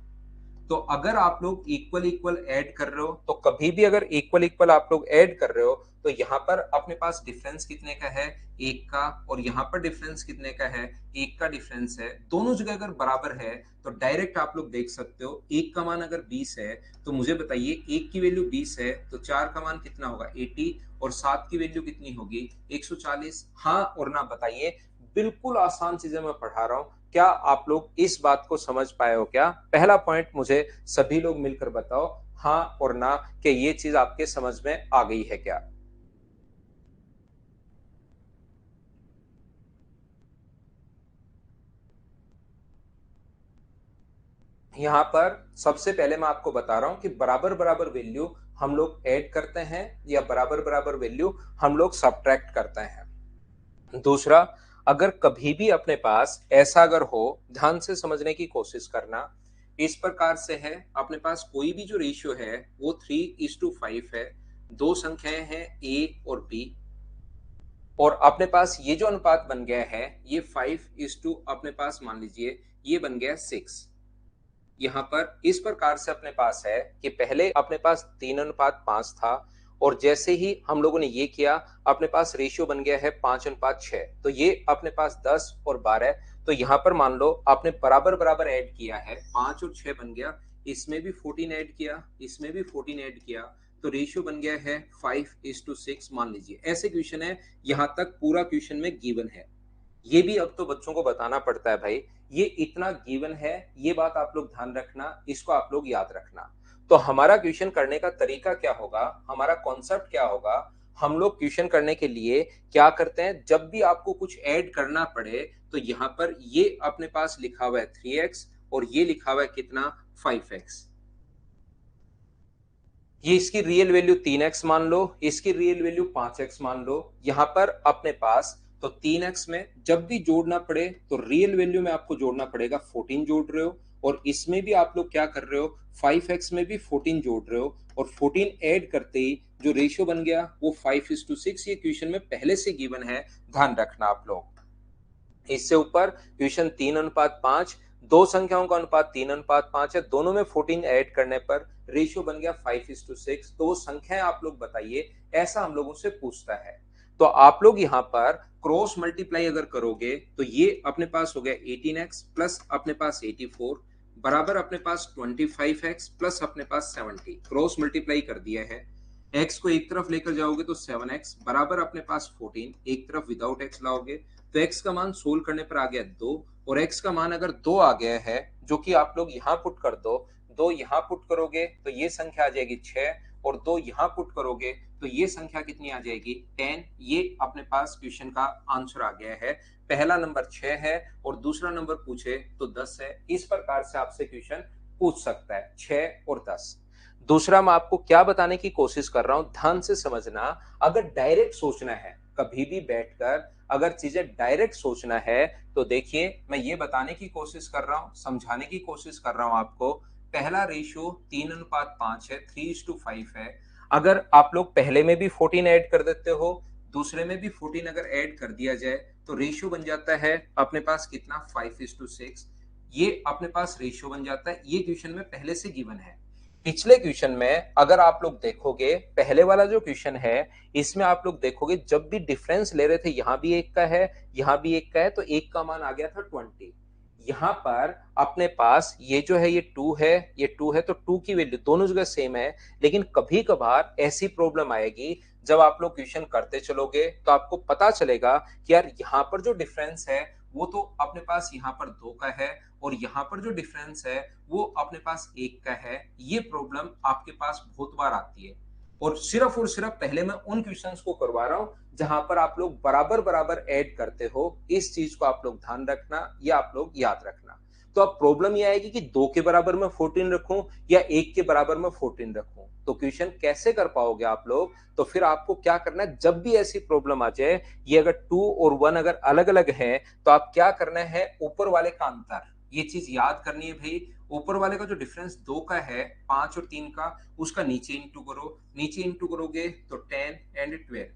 तो अगर आप लोग इक्वल इक्वल ऐड कर रहे हो, तो कभी भी अगर इक्वल इक्वल आप लोग ऐड कर रहे हो, तो यहाँ पर अपने पास डिफरेंस कितने का है? 1 का, और यहाँ पर डिफरेंस कितने का है? 1 का डिफरेंस है। दोनों जगह अगर बराबर है तो डायरेक्ट आप लोग देख सकते हो, 1 का मान अगर 20 है तो मुझे बताइए 1 की वैल्यू 20 है तो 4 का मान कितना होगा? 80, और 7 की वैल्यू कितनी होगी? 140। हाँ और ना बताइए, बिल्कुल आसान चीजें मैं पढ़ा रहा हूँ, क्या आप लोग इस बात को समझ पाए हो क्या? पहला पॉइंट मुझे सभी लोग मिलकर बताओ, हाँ और ना, कि ये चीज आपके समझ में आ गई है क्या? यहाँ पर सबसे पहले मैं आपको बता रहा हूं कि बराबर बराबर वैल्यू हम लोग ऐड करते हैं या बराबर बराबर वैल्यू हम लोग सब्ट्रैक्ट करते हैं। दूसरा, अगर कभी भी अपने पास ऐसा अगर हो, ध्यान से समझने की कोशिश करना, इस प्रकार से है, अपने पास कोई भी जो रेशियो है वो 3:5 है, दो संख्याएं हैं ए और बी, और अपने पास ये जो अनुपात बन गया है ये 5:, अपने पास मान लीजिए ये बन गया 6। यहाँ पर इस प्रकार से अपने पास है कि पहले अपने पास 3:5 था, और जैसे ही हम लोगों ने ये किया, अपने पास रेशियो बन गया है 5:6। तो ये अपने पास 10 और 12, तो यहाँ पर मान लो आपने बराबर बराबर ऐड किया है, 5 और 6 बन गया, इसमें भी 14 ऐड किया, इसमें भी 14 ऐड किया, तो रेशियो बन गया है 5:6 मान लीजिए। ऐसे क्वेश्चन है, यहाँ तक पूरा क्वेश्चन में गिवन है। ये भी अब तो बच्चों को बताना पड़ता है भाई, ये इतना गिवन है, ये बात आप लोग ध्यान रखना, इसको आप लोग याद रखना। तो हमारा क्वेश्चन करने का तरीका क्या होगा, हमारा कॉन्सेप्ट क्या होगा, हम लोग क्वेश्चन करने के लिए क्या करते हैं, जब भी आपको कुछ ऐड करना पड़े तो यहाँ पर ये अपने पास लिखा हुआ है 3x और ये लिखा हुआ है कितना 5x, ये इसकी रियल वैल्यू 3x मान लो, इसकी रियल वैल्यू 5x मान लो। यहां पर अपने पास तो 3x में जब भी जोड़ना पड़े तो रियल वैल्यू में आपको जोड़ना पड़ेगा 14 जोड़ रहे हो, और इसमें भी आप लोग क्या कर रहे हो 5x में भी 14 जोड़ रहे हो, और 14 ऐड करते ही जो रेशियो बन गया वो 5:6। ये क्वेश्चन में पहले से गिवन है, ध्यान रखना आप लोग। इससे ऊपर क्वेश्चन 3:5, दो संख्याओं का अनुपात 3:5 है, दोनों में 14 ऐड करने पर रेशियो बन गया 5:6। तो वो संख्याएं आप लोग बताइए, ऐसा हम लोगों से पूछता है। तो आप लोग यहाँ पर क्रॉस मल्टीप्लाई अगर करोगे तो ये अपने पास हो गया 18x प्लस अपने पास 84 बराबर अपने पास 25x प्लस अपने पास 70। क्रॉस मल्टीप्लाई कर दिया है, x को एक तरफ लेकर जाओगे तो 7x बराबर अपने पास 14, एक तरफ विदाउट x लाओगे तो x का मान सोल्व करने पर आ गया 2, और x का मान अगर 2 आ गया है जो कि आप लोग यहाँ पुट कर दो, 2 यहाँ पुट करोगे तो ये संख्या आ जाएगी 6, और 2 यहाँ पुट करोगे तो ये संख्या कितनी आ जाएगी 10। ये अपने पास क्वेश्चन का आंसर आ गया है। पहला नंबर 6 है और दूसरा नंबर पूछे तो 10 है। इस प्रकार से आपसे क्वेश्चन पूछ सकता है 6 और 10। दूसरा मैं आपको क्या बताने की कोशिश कर रहा हूं, ध्यान से समझना। अगर डायरेक्ट सोचना है, कभी भी बैठकर अगर चीजें डायरेक्ट सोचना है तो देखिए मैं ये बताने की कोशिश कर रहा हूं, समझाने की कोशिश कर रहा हूं आपको। पहला रेशियो 3:5 है, 3:5 है। अगर आप लोग पहले में भी 14 ऐड कर देते हो, दूसरे में भी 14 अगर ऐड कर दिया जाए तो रेशियो बन जाता है अपने पास कितना 5:6। ये अपने पास रेशियो बन जाता है। ये क्वेश्चन में पहले से गिवन है। पिछले क्वेश्चन में अगर आप लोग देखोगे, पहले वाला जो क्वेश्चन है इसमें आप लोग देखोगे जब भी डिफरेंस ले रहे थे, यहां भी एक का है यहां भी एक का है, तो एक का मान आ गया था 20। यहां पर अपने पास ये जो है ये 2 है, ये 2 है, तो 2 की वैल्यू दोनों जगह सेम है। लेकिन कभी कभार ऐसी प्रॉब्लम आएगी जब आप लोग क्वेश्चन करते चलोगे तो आपको पता चलेगा कि यार यहाँ पर जो डिफरेंस है वो तो अपने पास यहाँ पर 2 का है, और यहाँ पर जो डिफरेंस है वो अपने पास 1 का है। ये प्रॉब्लम आपके पास बहुत बार आती है, और सिर्फ पहले मैं उन क्वेश्चंस को करवा रहा हूं जहां पर आप लोग बराबर बराबर ऐड करते हो। इस चीज को आप लोग ध्यान रखना या आप लोग याद रखना। तो अब प्रॉब्लम ये आएगी कि 2 के बराबर में 14 रखूं या 1 के बराबर में 14 रखूं, तो क्वेश्चन कैसे कर पाओगे आप लोग। तो फिर आपको क्या करना है, जब भी ऐसी प्रॉब्लम आ जाए, ये अगर 2 और 1 अगर अलग अलग है तो आप क्या करना है, ऊपर वाले का अंतर, ये चीज याद करनी है भाई। ऊपर वाले का जो डिफरेंस 2 का है, 5 और 3 का, उसका नीचे इंटू करो, नीचे इंटू करोगे तो 10 एंड 12,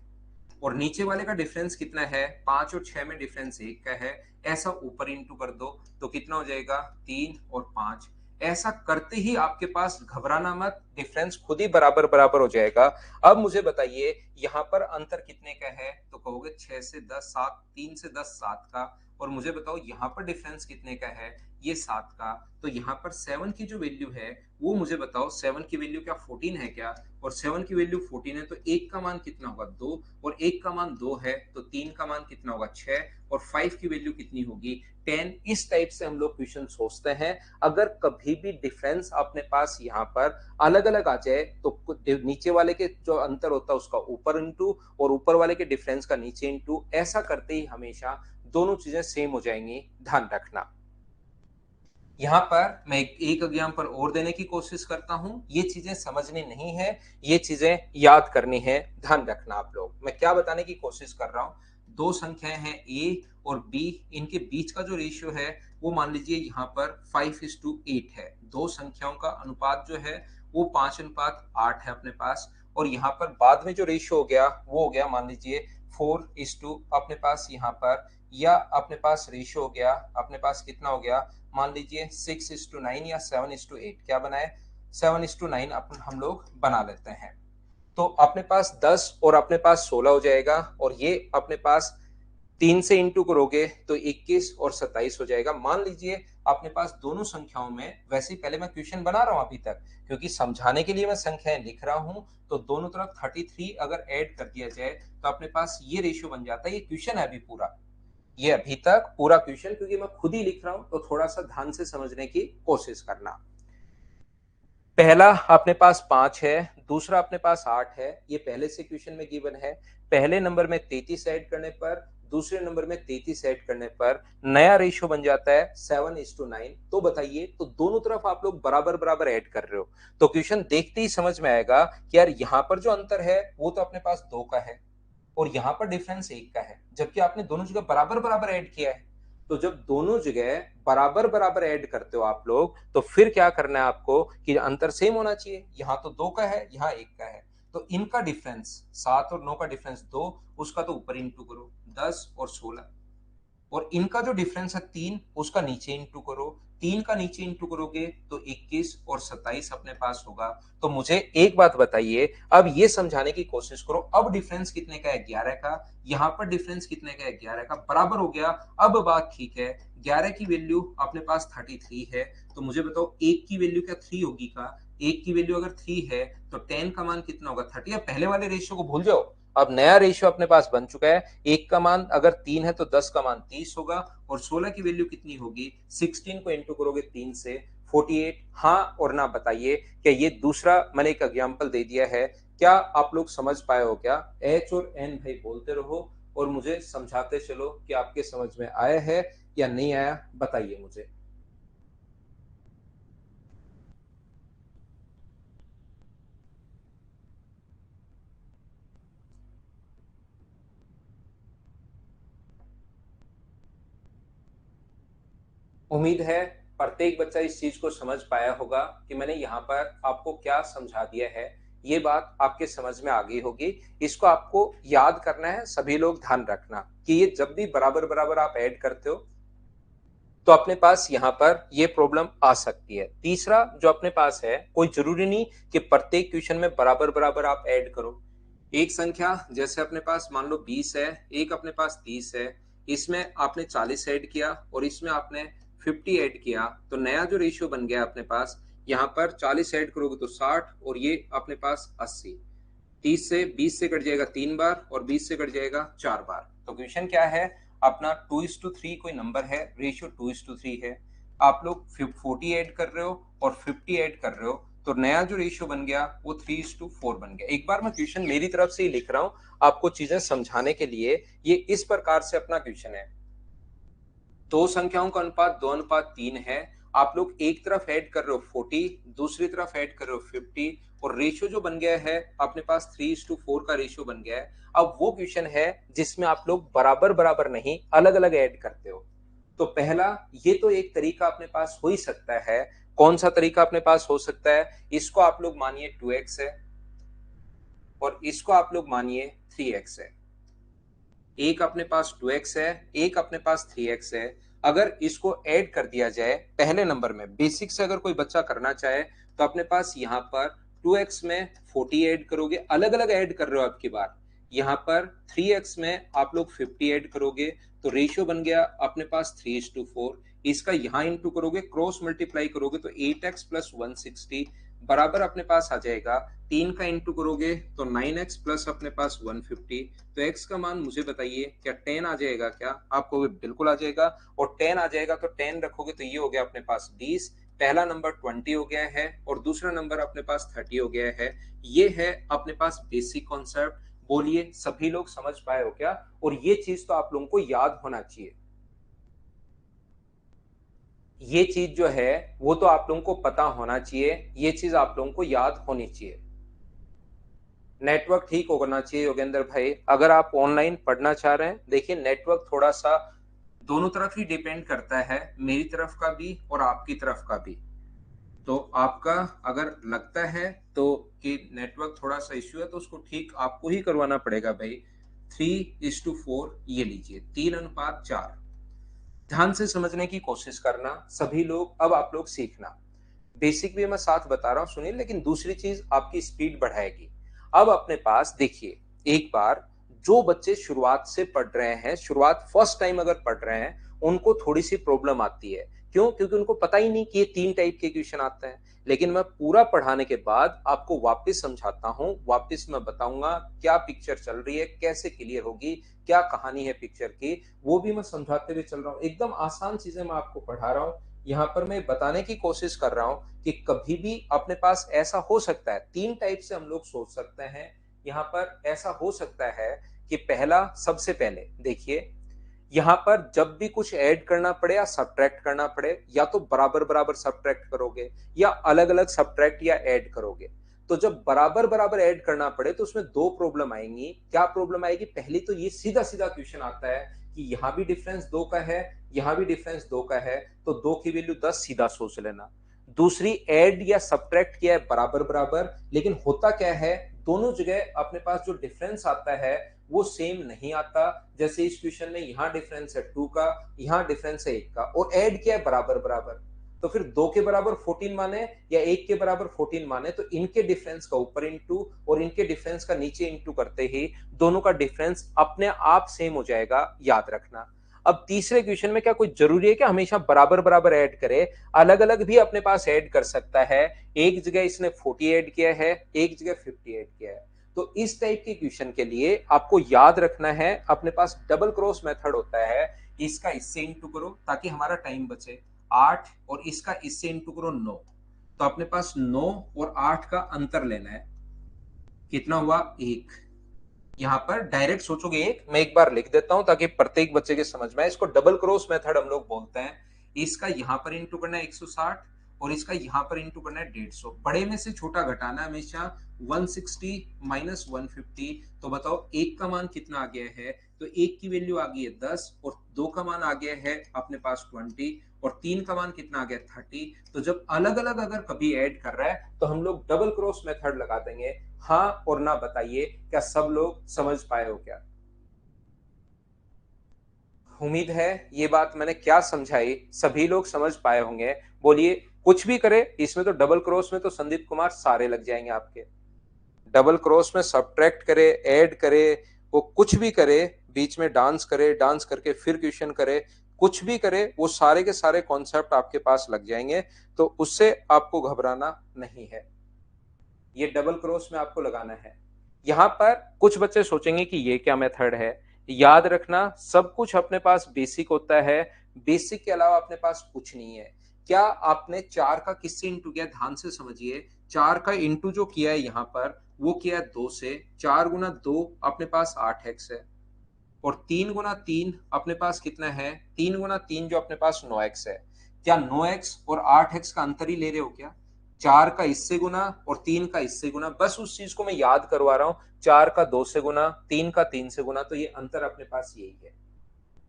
और नीचे वाले का डिफरेंस कितना है 5 और 6 में डिफरेंस 1 का है, ऐसा ऊपर इंटू कर दो तो कितना हो जाएगा 3 और 5। ऐसा करते ही आपके पास घबराना मत, डिफरेंस खुद ही बराबर बराबर हो जाएगा। अब मुझे बताइए यहाँ पर अंतर कितने का है, तो कहोगे 6 से 10 7, 3 से 10 7 का, और मुझे बताओ यहाँ पर डिफरेंस कितने का है, ये 7 का। तो यहाँ पर 7 की जो वैल्यू है वो मुझे बताओ, 7 की वैल्यू क्या 14 है क्या, और 7 की वैल्यू 14 है तो 1 का मान कितना होगा 2, और 1 का मान 2 है तो 3 का मान कितना होगा 6, और 5 की वैल्यू कितनी होगी 10। इस टाइप से हम लोग क्वेश्चन सोचते हैं। अगर कभी भी डिफरेंस अपने पास यहाँ पर अलग अलग आ जाए तो नीचे वाले के जो अंतर होता है उसका ऊपर इंटू, और ऊपर वाले के डिफरेंस का नीचे इंटू, ऐसा करते ही हमेशा दोनों चीजें सेम हो जाएंगी, ध्यान रखना। यहाँ पर मैं एक एग्जाम्पल और देने की कोशिश करता हूं। ये चीजें समझनी नहीं है, ये चीजें याद करनी है, ध्यान रखना आप लोग। मैं क्या बताने की कोशिश कर रहा हूं, दो संख्याएं हैं ए और बी, इनके बीच का जो रेशियो है वो मान लीजिए यहाँ पर 5:8 है। दो संख्याओं का अनुपात जो है वो 5:8 है अपने पास, और यहाँ पर बाद में जो रेशियो हो गया वो हो गया मान लीजिए 4:, अपने पास यहाँ पर, या अपने पास रेशियो हो गया अपने पास कितना हो गया, मान लीजिए 6:9 या 7:8। क्या बनाए 7:9 अपन हम लोग बना लेते हैं। तो अपने पास 10 और अपने पास 16 हो जाएगा, और ये अपने पास 3 से इंटू करोगे तो 21 और 27 हो जाएगा। मान लीजिए अपने पास दोनों संख्याओं में, वैसे ही पहले मैं क्वेश्चन बना रहा हूं अभी तक, क्योंकि समझाने के लिए मैं संख्याएं लिख रहा हूं, तो दोनों तरफ 33 अगर ऐड कर दिया जाए तो अपने पास ये रेशियो बन जाता है। ये क्वेश्चन है अभी पूरा, ये अभी तक पूरा क्वेश्चन, क्योंकि मैं खुद ही लिख रहा हूं तो थोड़ा सा ध्यान से समझने की कोशिश करना। पहला अपने पास 5 है, दूसरा अपने पास 8 है, ये पहले से क्वेश्चन में गिवन है। पहले नंबर में 33 ऐड करने पर, दूसरे नंबर में 33 ऐड करने पर नया रेशियो बन जाता है 7:9। तो बताइए, तो दोनों तरफ आप लोग बराबर बराबर ऐड कर रहे हो, तो क्वेश्चन देखते ही समझ में आएगा कि यार यहां पर जो अंतर है वो तो अपने पास 2 का है और यहां पर डिफरेंस 1 का है, जबकि आपने दोनों जगह बराबर बराबर ऐड किया है। तो जब दोनों जगह बराबर बराबर ऐड करते हो आप लोग, तो फिर क्या करना है आपको कि अंतर सेम होना चाहिए। यहाँ तो 2 का है, यहाँ 1 का है, तो इनका डिफरेंस 7 और 9 का डिफरेंस 2, उसका तो ऊपर इंटू करो 10 और 16, और इनका जो डिफरेंस है 3, उसका नीचे इंटू करो, 3 का नीचे इंटू करोगे तो 21 और 27 अपने पास होगा। तो मुझे एक बात बताइए, अब ये समझाने की कोशिश करो, अब डिफरेंस कितने का है 11 का, यहाँ पर डिफरेंस कितने का है 11 का, बराबर हो गया। अब बात ठीक है, 11 की वैल्यू अपने पास 33 है, तो मुझे बताओ एक की वैल्यू क्या 3 होगी का? एक की वैल्यू अगर 3 है तो 10 का मान कितना होगा 30। या पहले वाले रेशियो को भूल जाओ, अब नया रेशियो अपने पास बन चुका है। एक का मान अगर 3 है तो 10 का मान 30 होगा, और 16 की वैल्यू कितनी होगी, 16 को इंटू करोगे 3 से 48। हाँ और ना बताइए, क्या ये दूसरा मैंने एक एग्जांपल दे दिया है, क्या आप लोग समझ पाए हो क्या? एच और एन भाई बोलते रहो और मुझे समझाते चलो कि आपके समझ में आया है या नहीं आया, बताइए मुझे। उम्मीद है प्रत्येक बच्चा इस चीज को समझ पाया होगा कि मैंने यहाँ पर आपको क्या समझा दिया है। ये बात आपके समझ में आ गई होगी। इसको आपको याद करना है, सभी लोग ध्यान रखना कि ये जब भी बराबर बराबर आप ऐड करते हो तो अपने पास यहाँ पर ये प्रॉब्लम आ सकती है। तीसरा जो अपने पास है, कोई जरूरी नहीं कि प्रत्येक क्वेश्चन में बराबर बराबर आप ऐड करो। एक संख्या जैसे अपने पास मान लो 20 है, एक अपने पास 30 है, इसमें आपने 40 ऐड किया और इसमें आपने 50 ऐड किया, तो नया जो रेशियो बन गया अपने पास, यहाँ पर 40 ऐड करोगे तो 60 और ये अपने पास 80। 30 से 20 से कट जाएगा 3 बार और 20 से कट जाएगा 4 बार। तो क्वेश्चन क्या है अपना, 2:3 कोई नंबर है, रेशियो 2:3 है, आप लोग 40 ऐड कर रहे हो और 50 ऐड कर रहे हो, तो नया जो रेशियो बन गया वो 3:4 बन गया। एक बार मैं क्वेश्चन मेरी तरफ से ही लिख रहा हूं आपको चीजें समझाने के लिए। ये इस प्रकार से अपना क्वेश्चन है, दो संख्याओं का अनुपात 2:3 है, आप लोग एक तरफ ऐड कर रहे हो 40, दूसरी तरफ ऐड कर रहे हो 50, और रेशियो जो बन गया है अपने पास 3:4 का रेशियो बन गया है। अब वो क्वेश्चन है जिसमें आप लोग बराबर बराबर नहीं अलग अलग ऐड करते हो। तो पहला, ये तो एक तरीका अपने पास हो ही सकता है। कौन सा तरीका अपने पास हो सकता है? इसको आप लोग मानिए 2x है और इसको आप लोग मानिए 3x है। एक अपने पास 2x है, एक अपने पास 3x है। अगर इसको ऐड कर दिया जाए पहले नंबर में, बेसिक से अगर कोई बच्चा करना चाहे तो अपने पास यहाँ पर 2x में 40 ऐड करोगे, अलग अलग ऐड कर रहे हो आपकी बार। यहाँ पर 3x में आप लोग 50 ऐड करोगे, तो रेशियो बन गया अपने पास 3:4। इसका यहाँ इंटू करोगे, क्रॉस मल्टीप्लाई करोगे तो 8x प्लस 160 बराबर अपने पास आ जाएगा। 3 का इंटू करोगे तो 9x प्लस अपने पास 150। तो x का मान मुझे बताइए, क्या 10 आ जाएगा? क्या आपको बिल्कुल आ जाएगा, और 10 आ जाएगा तो 10 रखोगे तो ये हो गया अपने पास 20। पहला नंबर 20 हो गया है और दूसरा नंबर अपने पास 30 हो गया है। ये है अपने पास बेसिक कॉन्सेप्ट। बोलिए सभी लोग समझ पाए हो क्या? और ये चीज तो आप लोगों को याद होना चाहिए, ये चीज जो है वो तो आप लोगों को पता होना चाहिए, ये चीज आप लोगों को याद होनी चाहिए। नेटवर्क ठीक होना चाहिए योगेंद्र भाई। अगर आप ऑनलाइन पढ़ना चाह रहे हैं, देखिए नेटवर्क थोड़ा सा दोनों तरफ ही डिपेंड करता है, मेरी तरफ का भी और आपकी तरफ का भी। तो आपका अगर लगता है तो कि नेटवर्क थोड़ा सा इश्यू है, तो उसको ठीक आपको ही करवाना पड़ेगा भाई। 3:4 ये लीजिए, 3:4। ध्यान से समझने की कोशिश करना सभी लोग, अब आप लोग सीखना। बेसिक भी मैं साथ बता रहा हूं सुनिए, लेकिन दूसरी चीज आपकी स्पीड बढ़ाएगी। अब अपने पास देखिए, एक बार जो बच्चे शुरुआत से पढ़ रहे हैं, शुरुआत फर्स्ट टाइम अगर पढ़ रहे हैं, उनको थोड़ी सी प्रॉब्लम आती है। क्यों? क्योंकि उनको पता ही नहीं कि ये 3 टाइप के क्वेश्चन आते हैं। लेकिन मैं पूरा पढ़ाने के बाद आपको वापस समझाता हूँ, वापस मैं बताऊंगा क्या पिक्चर चल रही है, कैसे क्लियर होगी, क्या कहानी है पिक्चर की, वो भी मैं समझाते हुए चल रहा हूँ। एकदम आसान चीजें मैं आपको पढ़ा रहा हूँ। यहाँ पर मैं बताने की कोशिश कर रहा हूँ कि कभी भी अपने पास ऐसा हो सकता है, 3 टाइप से हम लोग सोच सकते हैं। यहाँ पर ऐसा हो सकता है कि पहला, सबसे पहले देखिए, यहाँ पर जब भी कुछ ऐड करना पड़े या सब्ट्रैक्ट करना पड़े, या तो बराबर बराबर सब्ट्रैक्ट करोगे या अलग अलग सब्ट्रैक्ट या ऐड करोगे। तो जब बराबर बराबर ऐड करना पड़े तो उसमें दो प्रॉब्लम आएंगी। क्या प्रॉब्लम आएगी? पहली तो ये सीधा सीधा क्वेश्चन आता है कि यहाँ भी डिफरेंस 2 का है, यहाँ भी डिफरेंस 2 का है, तो 2 की वैल्यू 10 सीधा सोच लेना। दूसरी, ऐड या सब्ट्रैक्ट किया है बराबर बराबर, लेकिन होता क्या है, दोनों जगह अपने पास जो डिफरेंस आता है वो सेम नहीं आता। जैसे इस क्वेश्चन में यहाँ डिफरेंस है 2 का, यहाँ डिफरेंस है 1 का, और ऐड किया है बराबर बराबर। तो फिर 2 के बराबर 14 माने या 1 के बराबर 14 माने, तो इनके डिफरेंस का ऊपर इंटू और इनके डिफरेंस का नीचे इंटू करते ही दोनों का डिफरेंस अपने आप सेम हो जाएगा, याद रखना। अब तीसरे क्वेश्चन में क्या कोई जरूरी है कि हमेशा बराबर बराबर ऐड करे? अलग अलग भी अपने पास ऐड कर सकता है। एक जगह इसने 40 ऐड किया है, एक जगह 50 ऐड किया है। तो इस टाइप के क्वेश्चन के लिए आपको याद रखना है, अपने पास डबल क्रॉस मेथड होता है। इसका इससे इंटू करो ताकि हमारा टाइम बचे, 8, और इसका इससे इंटू करो 9। तो अपने पास 9 और 8 का अंतर लेना है। कितना हुआ? 1। यहाँ पर डायरेक्ट सोचोगे एक, मैं एक बार लिख देता हूं ताकि प्रत्येक बच्चे के समझ में आए। इसको डबल क्रॉस मेथड हम लोग बोलते हैं। इसका यहाँ पर इंटू करना है 160 और इसका यहाँ पर इंटू करना है 150। बड़े में से छोटा घटाना है हमेशा। 160 माइनस 150, तो बताओ एक का मान कितना आ गया है? तो एक की वैल्यू आ गई है 10, और दो का मान आ गया है अपने पास 20, और तीन का मान कितना आ गया 30। तो जब अलग अलग अगर कभी ऐड कर रहा है तो हम लोग डबल क्रॉस मेथड लगा देंगे। हाँ और ना बताइए, क्या सब लोग समझ पाए हो क्या? उम्मीद है ये बात मैंने क्या समझाई सभी लोग समझ पाए होंगे। बोलिए, कुछ भी करे इसमें तो डबल क्रॉस में तो संदीप कुमार सारे लग जाएंगे आपके। डबल क्रॉस में सब्ट्रैक्ट करे, ऐड करे, वो कुछ भी करे, बीच में डांस करे, डांस करके फिर क्वेश्चन करे, कुछ भी करे, वो सारे के सारे कॉन्सेप्ट आपके पास लग जाएंगे। तो उससे आपको घबराना नहीं है। ये डबल क्रॉस में आपको लगाना है। यहाँ पर कुछ बच्चे सोचेंगे कि ये क्या मेथड है। याद रखना, सब कुछ अपने पास बेसिक होता है, बेसिक के अलावा अपने पास कुछ नहीं है। क्या आपने 4 का किससे इंटू किया? ध्यान से समझिए। 4 का इंटू जो किया है यहाँ पर, वो किया है 2 से। 4 गुना 2 अपने पास 8x है, और 3 गुना 3 अपने पास कितना है? 3 गुना 3 जो अपने पास 9x है। क्या 9x और 8x का अंतर ही ले रहे हो क्या? 4 का इससे गुना और 3 का इससे गुना, बस उस चीज को मैं याद करवा रहा हूं। 4 का 2 से गुना, 3 का 3 से गुना, तो ये अंतर अपने पास यही है।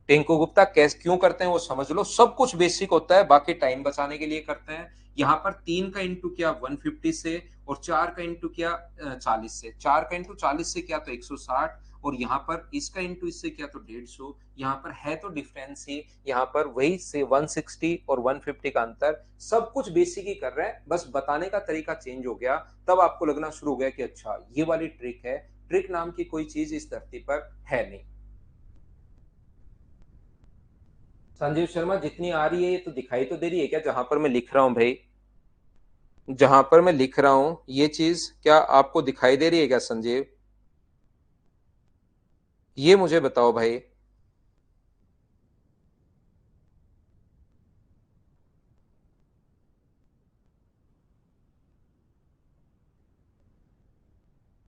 टिंकू गुप्ता कैसे क्यों करते हैं वो समझ लो। सब कुछ बेसिक होता है, बाकी टाइम बचाने के लिए करते हैं। यहाँ पर 3 का इंटू किया 150 से, और 4 का इंटू किया 40 से। 4 का इंटू 40 से किया तो 160, और यहाँ पर इसका इंटू इससे किया तो 150। यहाँ पर है तो डिफरेंस ही, यहाँ पर वही से 160 और 150 का अंतर। सब कुछ बेसिक ही कर रहे हैं, बस बताने का तरीका चेंज हो गया। तब आपको लगना शुरू हो गया कि अच्छा ये वाली ट्रिक है। ट्रिक नाम की कोई चीज इस धरती पर है नहीं। संजीव शर्मा, जितनी आ रही है ये तो दिखाई तो दे रही है क्या, जहां पर मैं लिख रहा हूं भाई? जहां पर मैं लिख रहा हूं ये चीज क्या आपको दिखाई दे रही है क्या संजीव? ये मुझे बताओ भाई।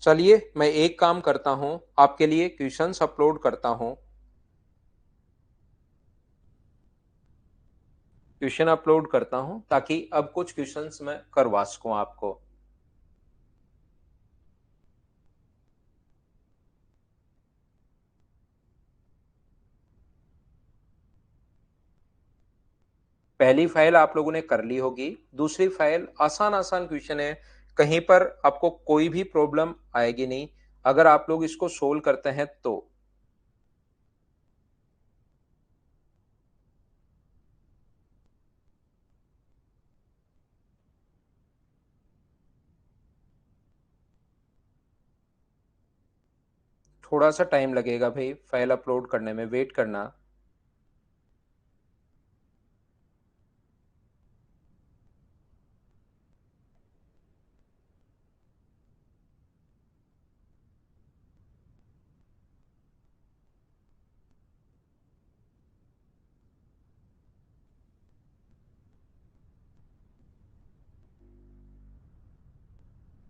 चलिए मैं एक काम करता हूं, आपके लिए क्वेश्चंस अपलोड करता हूं। क्वेश्चन अपलोड करता हूं ताकि अब कुछ क्वेश्चंस मैं करवा सकूं आपको। पहली फाइल आप लोगों ने कर ली होगी। दूसरी फाइल आसान आसान क्वेश्चन है, कहीं पर आपको कोई भी प्रॉब्लम आएगी नहीं अगर आप लोग इसको सोल्व करते हैं तो। थोड़ा सा टाइम लगेगा भाई फाइल अपलोड करने में, वेट करना।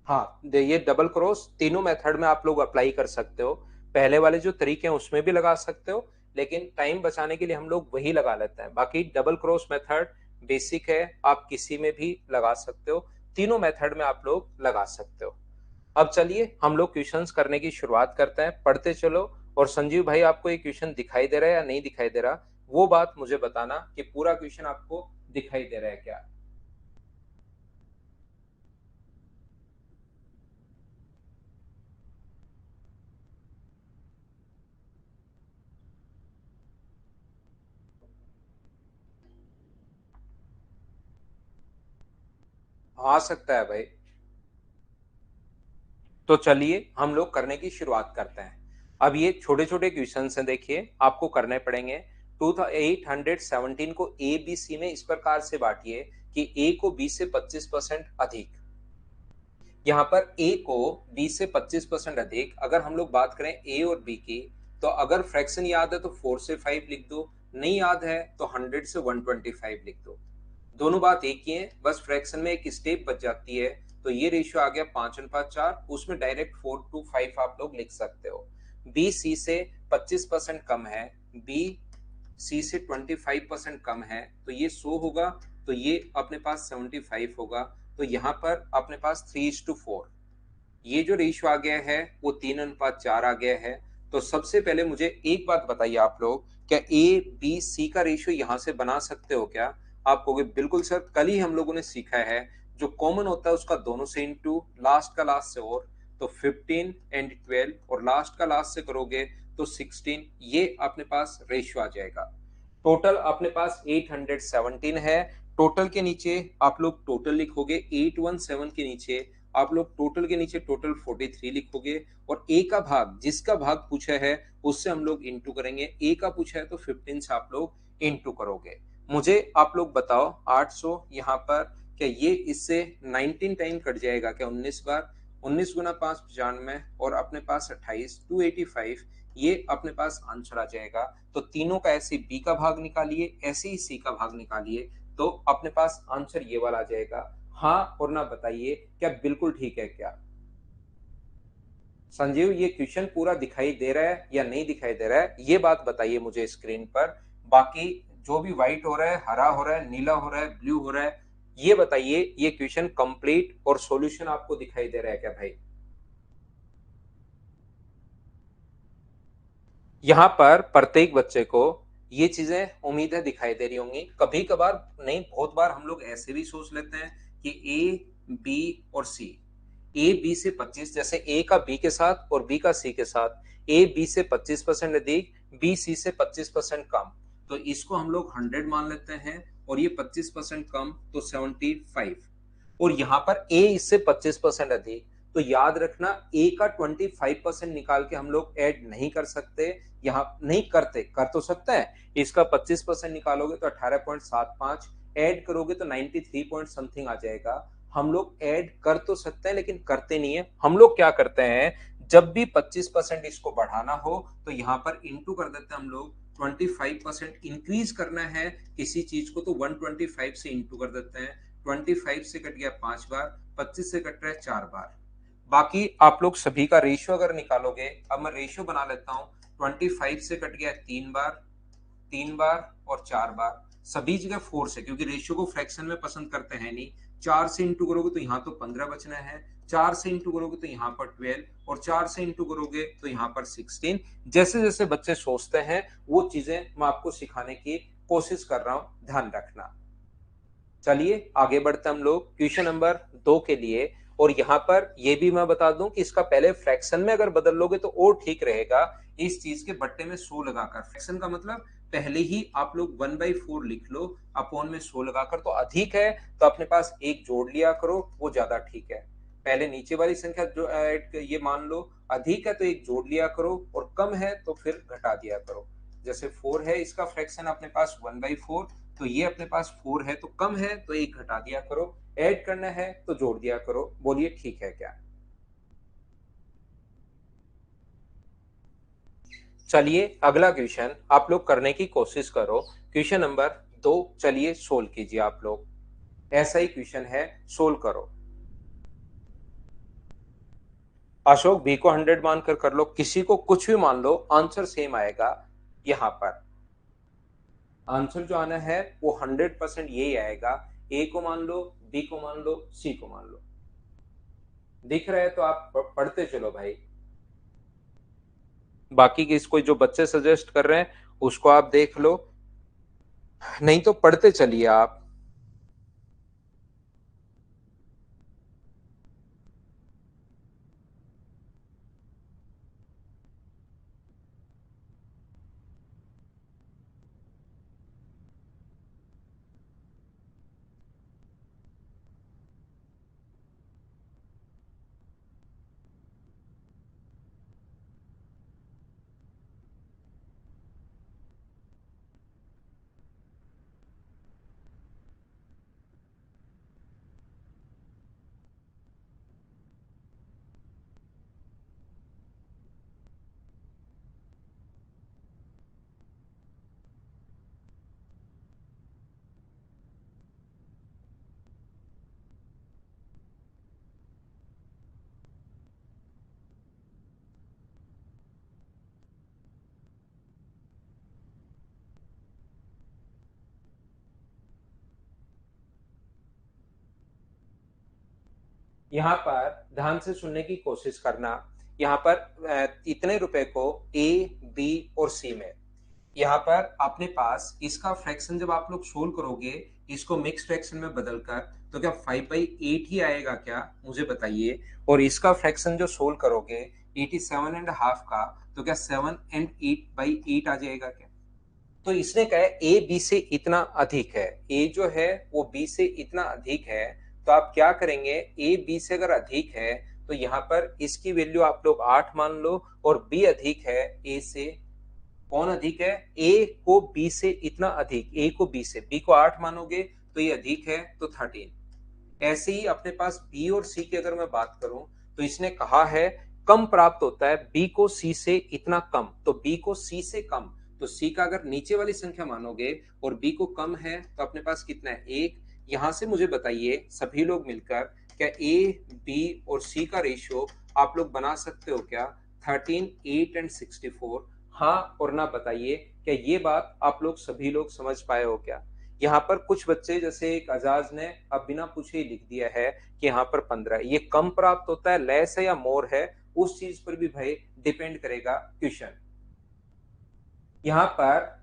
हाँ, ये डबल क्रॉस तीनों मेथड में आप लोग अप्लाई कर सकते हो। पहले वाले जो तरीके हैं उसमें भी लगा सकते हो, लेकिन टाइम बचाने के लिए हम लोग वही लगा लेते हैं। बाकी डबल क्रॉस मेथड बेसिक है, आप किसी में भी लगा सकते हो, तीनों मेथड में आप लोग लगा सकते हो। अब चलिए हम लोग क्वेश्चंस करने की शुरुआत करते हैं, पढ़ते चलो। और संजीव भाई, आपको ये क्वेश्चन दिखाई दे रहा है या नहीं दिखाई दे रहा, वो बात मुझे बताना कि पूरा क्वेश्चन आपको दिखाई दे रहा है क्या। आ सकता है भाई। तो चलिए हम लोग करने की शुरुआत करते हैं। अब ये छोटे छोटे क्वेश्चन हैं, देखिए आपको करने पड़ेंगे। 2817 को ए बी सी में इस प्रकार से बांटिए कि ए को बी से 25% अधिक। यहाँ पर ए को बी से 25% अधिक, अगर हम लोग बात करें ए और बी की, तो अगर फ्रैक्शन याद है तो 4 से 5 लिख दो, नहीं याद है तो 100 से 125 लिख दो। दोनों बात एक ही है, बस फ्रैक्शन में एक स्टेप बच जाती है। तो ये रेशियो आ गया 5:4, उसमें डायरेक्ट 4:5 आप लोग लिख सकते हो। बी सी से 25% कम है, बी सी से 25% कम है, तो ये 100 होगा, तो ये अपने पास 75 होगा। तो यहाँ पर अपने पास 3:4, ये जो रेशियो आ गया है वो 3:4 आ गया है। तो सबसे पहले मुझे एक बात बताइए आप लोग, क्या ए बी सी का रेशियो यहां से बना सकते हो क्या। आप कहोगे बिल्कुल सर, कल ही हम लोगों ने सीखा है, जो कॉमन होता है उसका दोनों से इंटू, लास्ट का लास्ट से, और तो 15 एंड 12, और लास्ट का लास्ट से करोगे तो 16, ये अपने पास रेशियो आ जाएगा। टोटल अपने पास 817 है। टोटल के नीचे आप लोग टोटल लिखोगे, 817 के नीचे आप लोग टोटल के नीचे टोटल 43 लिखोगे, और ए का भाग, जिसका भाग पूछा है उससे हम लोग इंटू करेंगे। ए का पूछा है तो 15 से आप लोग इंटू करोगे। मुझे आप लोग बताओ 800 यहाँ पर, क्या ये इससे 19 टाइम कट जाएगा क्या, 19 बार, 19 गुना 5 95, और अपने पास 28 285, ये अपने पास आंसर आ जाएगा। तो तीनों का ऐसे बी का भाग निकालिए, ऐसे ही सी का भाग निकालिए, तो अपने पास आंसर ये वाला आ जाएगा। हाँ और ना बताइए, क्या बिल्कुल ठीक है क्या। संजीव, ये क्वेश्चन पूरा दिखाई दे रहा है या नहीं दिखाई दे रहा है, ये बात बताइए मुझे स्क्रीन पर। बाकी जो भी व्हाइट हो रहा है, हरा हो रहा है, नीला हो रहा है, ब्लू हो रहा है, ये बताइए ये क्वेश्चन कंप्लीट और सॉल्यूशन आपको दिखाई दे रहा है क्या भाई। यहाँ पर प्रत्येक बच्चे को ये चीजें उम्मीद है दिखाई दे रही होंगी। कभी कभार नहीं, बहुत बार हम लोग ऐसे भी सोच लेते हैं कि ए बी और सी, ए बी से 25, जैसे ए का बी के साथ और बी का सी के साथ, ए बी से 25% अधिक, बी सी से 25% कम, तो इसको हम लोग 100 मान लेते हैं, और ये 25% कम तो 75। और यहाँ पर ए इससे 25% अधिक, तो याद रखना ए का 25% निकाल के हम लोग ऐड नहीं कर सकते, यहाँ नहीं करते, कर तो सकते हैं। इसका 25% निकालोगे तो 18.75, ऐड करोगे तो 93 पॉइंट समथिंग आ जाएगा। हम लोग ऐड कर तो सकते हैं लेकिन करते नहीं है। हम लोग क्या करते हैं, जब भी 25% इसको बढ़ाना हो तो यहाँ पर इंटू कर देते हैं हम लोग। 25% इंक्रीज करना है किसी चीज को तो 125 से इंटू कर देते हैं। 25 से कट गया 5 बार, 25 से कट रहा है 4 बार। बाकी आप लोग सभी का रेशियो अगर निकालोगे, अब मैं रेशियो बना लेता हूँ। 25 से कट गया 3 बार, 3 बार और 4 बार, सभी जगह 4 से, क्योंकि रेशियो को फ्रैक्शन में पसंद करते हैं नहीं। 4 से इंटू करोगे तो यहाँ तो 15 बचना है, 4 से इंटू करोगे तो यहाँ पर 12, और 4 से इंटू करोगे तो यहाँ पर 16। जैसे जैसे बच्चे सोचते हैं वो चीजें मैं आपको सिखाने की कोशिश कर रहा हूँ, ध्यान रखना। चलिए आगे बढ़ते हम लोग क्वेश्चन नंबर 2 के लिए। और यहाँ पर ये भी मैं बता दूं कि इसका पहले फ्रैक्शन में अगर बदल लोगे तो और ठीक रहेगा। इस चीज के बट्टे में 100 लगाकर, फ्रैक्शन का मतलब पहले ही आप लोग 1/4 लिख लो, अपॉन में 100 लगाकर, तो अधिक है तो अपने पास एक जोड़ लिया करो, वो ज्यादा ठीक है। पहले नीचे वाली संख्या जो ये मान लो, अधिक है तो एक जोड़ लिया करो, और कम है तो फिर घटा दिया करो। जैसे 4 है, इसका फ्रैक्शन अपने पास 1/4, तो ये अपने पास 4 है, तो कम है तो एक घटा दिया करो, ऐड करना है तो जोड़ दिया करो। बोलिए ठीक है क्या। चलिए अगला क्वेश्चन आप लोग करने की कोशिश करो। क्वेश्चन नंबर 2 चलिए सोल्व कीजिए आप लोग। ऐसा ही क्वेश्चन है, सोल्व करो। अशोक बी को 100 मानकर कर लो, किसी को कुछ भी मान लो, आंसर सेम आएगा। यहां पर आंसर जो आना है वो 100% यही आएगा। ए को मान लो, बी को मान लो, सी को मान लो। दिख रहा है तो आप पढ़ते चलो भाई। बाकी के इसको जो बच्चे सजेस्ट कर रहे हैं उसको आप देख लो, नहीं तो पढ़ते चलिए आप। यहाँ पर ध्यान से सुनने की कोशिश करना। यहाँ पर इतने रुपए को ए, बी और सी में, यहाँ पर अपने पास इसका फ्रैक्शन जब आप लोग सोल्व करोगे इसको मिक्स फ्रैक्शन में बदलकर, तो क्या 5/8 ही आएगा क्या, मुझे बताइए। और इसका फ्रैक्शन जो सोल्व करोगे 87.5 का, तो क्या 7/8 आ जाएगा क्या। तो इसने कहा है ए बी से इतना अधिक है, ए जो है वो बी से इतना अधिक है। तो आप क्या करेंगे, ए बी से अगर अधिक है तो यहाँ पर इसकी वैल्यू आप लोग 8 मान लो, और बी अधिक है ए से। कौन अधिक है, ए को बी से इतना अधिक, ए को बी से, बी को 8 मानोगे तो ये अधिक है तो 13। ऐसे ही अपने पास बी और सी की अगर मैं बात करूं तो इसने कहा है कम प्राप्त होता है बी को सी से इतना कम, तो बी को सी से कम, तो सी का अगर नीचे वाली संख्या मानोगे और बी को कम है तो अपने पास कितना है, एक। यहां से मुझे बताइए सभी लोग मिलकर, क्या ए बी और सी का रेशियो आप लोग बना सकते हो क्या, 13, 8 एंड 64। हाँ और ना बताइए, क्या ये बात आप लोग सभी लोग समझ पाए हो क्या। यहाँ पर कुछ बच्चे जैसे एक आजाज ने अब बिना पूछे ही लिख दिया है कि यहाँ पर 15, ये कम प्राप्त होता है, लेस है या मोर है, उस चीज पर भी भाई डिपेंड करेगा क्वेश्चन। यहाँ पर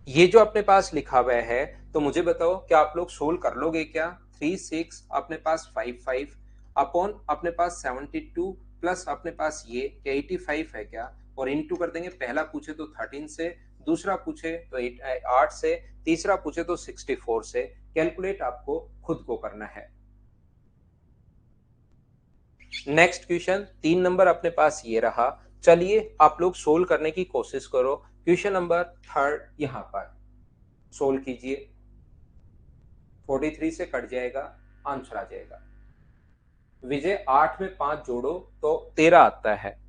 ये जो अपने पास लिखा हुआ है, तो मुझे बताओ क्या आप लोग सोल्व कर लोगे क्या। 3 6 अपने पास 5 5 अपॉन अपने पास 72 प्लस अपने पास ये 85 है क्या, और इनटू कर देंगे। पहला पूछे तो 13 से, दूसरा पूछे तो 8 से, तीसरा पूछे तो 64 से। कैलकुलेट आपको खुद को करना है। नेक्स्ट क्वेश्चन 3 नंबर अपने पास ये रहा। चलिए आप लोग सोल्व करने की कोशिश करो। क्वेश्चन नंबर 3 यहां पर सोल्व कीजिए। 43 से कट जाएगा, आंसर आ जाएगा। विजय 8 में 5 जोड़ो तो 13 आता है।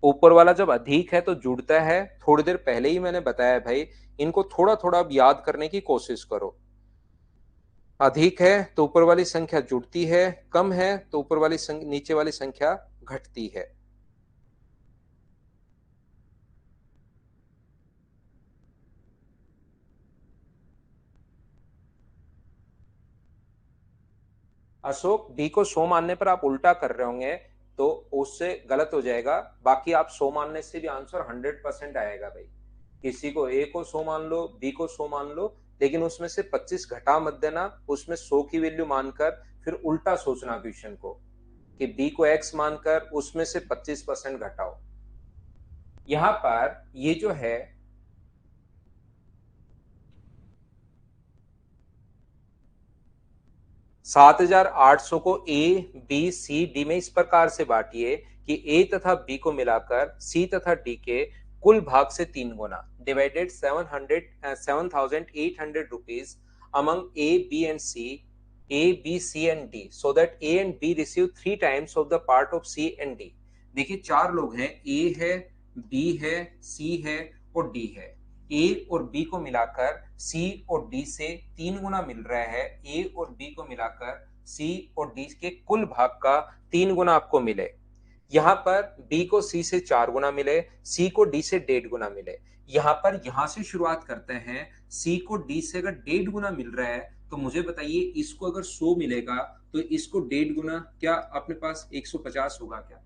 ऊपर वाला जब अधिक है तो जुड़ता है, थोड़ी देर पहले ही मैंने बताया भाई, इनको थोड़ा थोड़ा अब याद करने की कोशिश करो। अधिक है तो ऊपर वाली संख्या जुड़ती है, कम है तो ऊपर वाली नीचे वाली संख्या घटती है। अशोक बी को 100 मानने पर आप उल्टा कर रहे होंगे तो उससे गलत हो जाएगा। बाकी आप 100 मानने से भी आंसर 100% आएगा भाई। किसी को ए को 100 मान लो, बी को 100 मान लो, लेकिन उसमें से 25 घटा मत देना, उसमें 100 की वैल्यू मानकर फिर उल्टा सोचना क्वेश्चन को, कि बी को एक्स मानकर उसमें से 25% घटाओ। यहां पर ये जो है 7,800 को ए बी सी डी में इस प्रकार से बांटिए कि ए तथा बी को मिलाकर सी तथा डी के कुल भाग से 3 गुना, divided 7,800 rupees among A B and C, A B C and D, so that A and B receive 3 times of the part of C and D. देखिए 4 लोग हैं, ए है, बी है, सी है और डी है। ए और बी को मिलाकर सी और डी से 3 गुना मिल रहा है, ए और बी को मिलाकर सी और डी के कुल भाग का 3 गुना आपको मिले। यहाँ पर B को C से 4 गुना मिले, C को D से 1.5 गुना मिले। यहाँ पर यहां से शुरुआत करते हैं। C को D से अगर 1.5 गुना मिल रहा है तो मुझे बताइए इसको अगर 100 मिलेगा तो इसको 1.5 गुना क्या अपने पास 150 होगा क्या?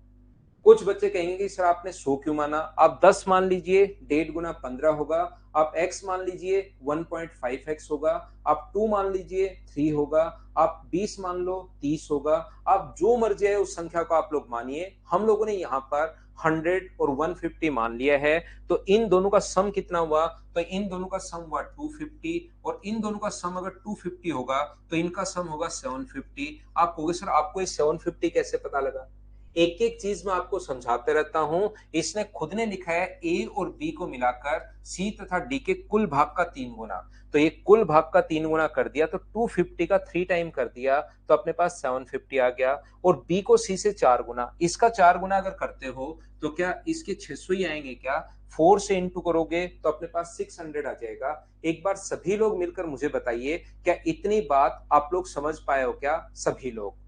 कुछ बच्चे कहेंगे कि सर आपने 100 क्यों माना? आप 10 मान लीजिए, 1.5 गुना 15 होगा। आप x मान लीजिए 1.5x होगा। आप 2 मान लीजिए 3 होगा। आप 20 मान लो 30 होगा। आप जो मर्जी है उस संख्या को आप लोग मानिए। हम लोगों ने यहाँ पर 100 और 150 मान लिया है। तो इन दोनों का सम कितना हुआ? तो इन दोनों का सम हुआ 250 और इन दोनों का सम अगर 250 होगा तो इनका सम होगा 750। आप कहोगे सर आपको ये 750 कैसे पता लगा? एक एक चीज मैं आपको समझाते रहता हूं। इसने खुद ने लिखा है ए और बी को मिलाकर सी तथा डी के कुल भाग का 3 गुना। तो ये कुल भाग का 3 गुना कर दिया तो 250 का 3 टाइम कर दिया तो अपने पास 750 आ गया। और बी को सी से 4 गुना, इसका 4 गुना अगर करते हो तो क्या इसके 600 ही आएंगे क्या? 4 से इंटू करोगे तो अपने पास 600 आ जाएगा। एक बार सभी लोग मिलकर मुझे बताइए क्या इतनी बात आप लोग समझ पाए हो क्या? सभी लोग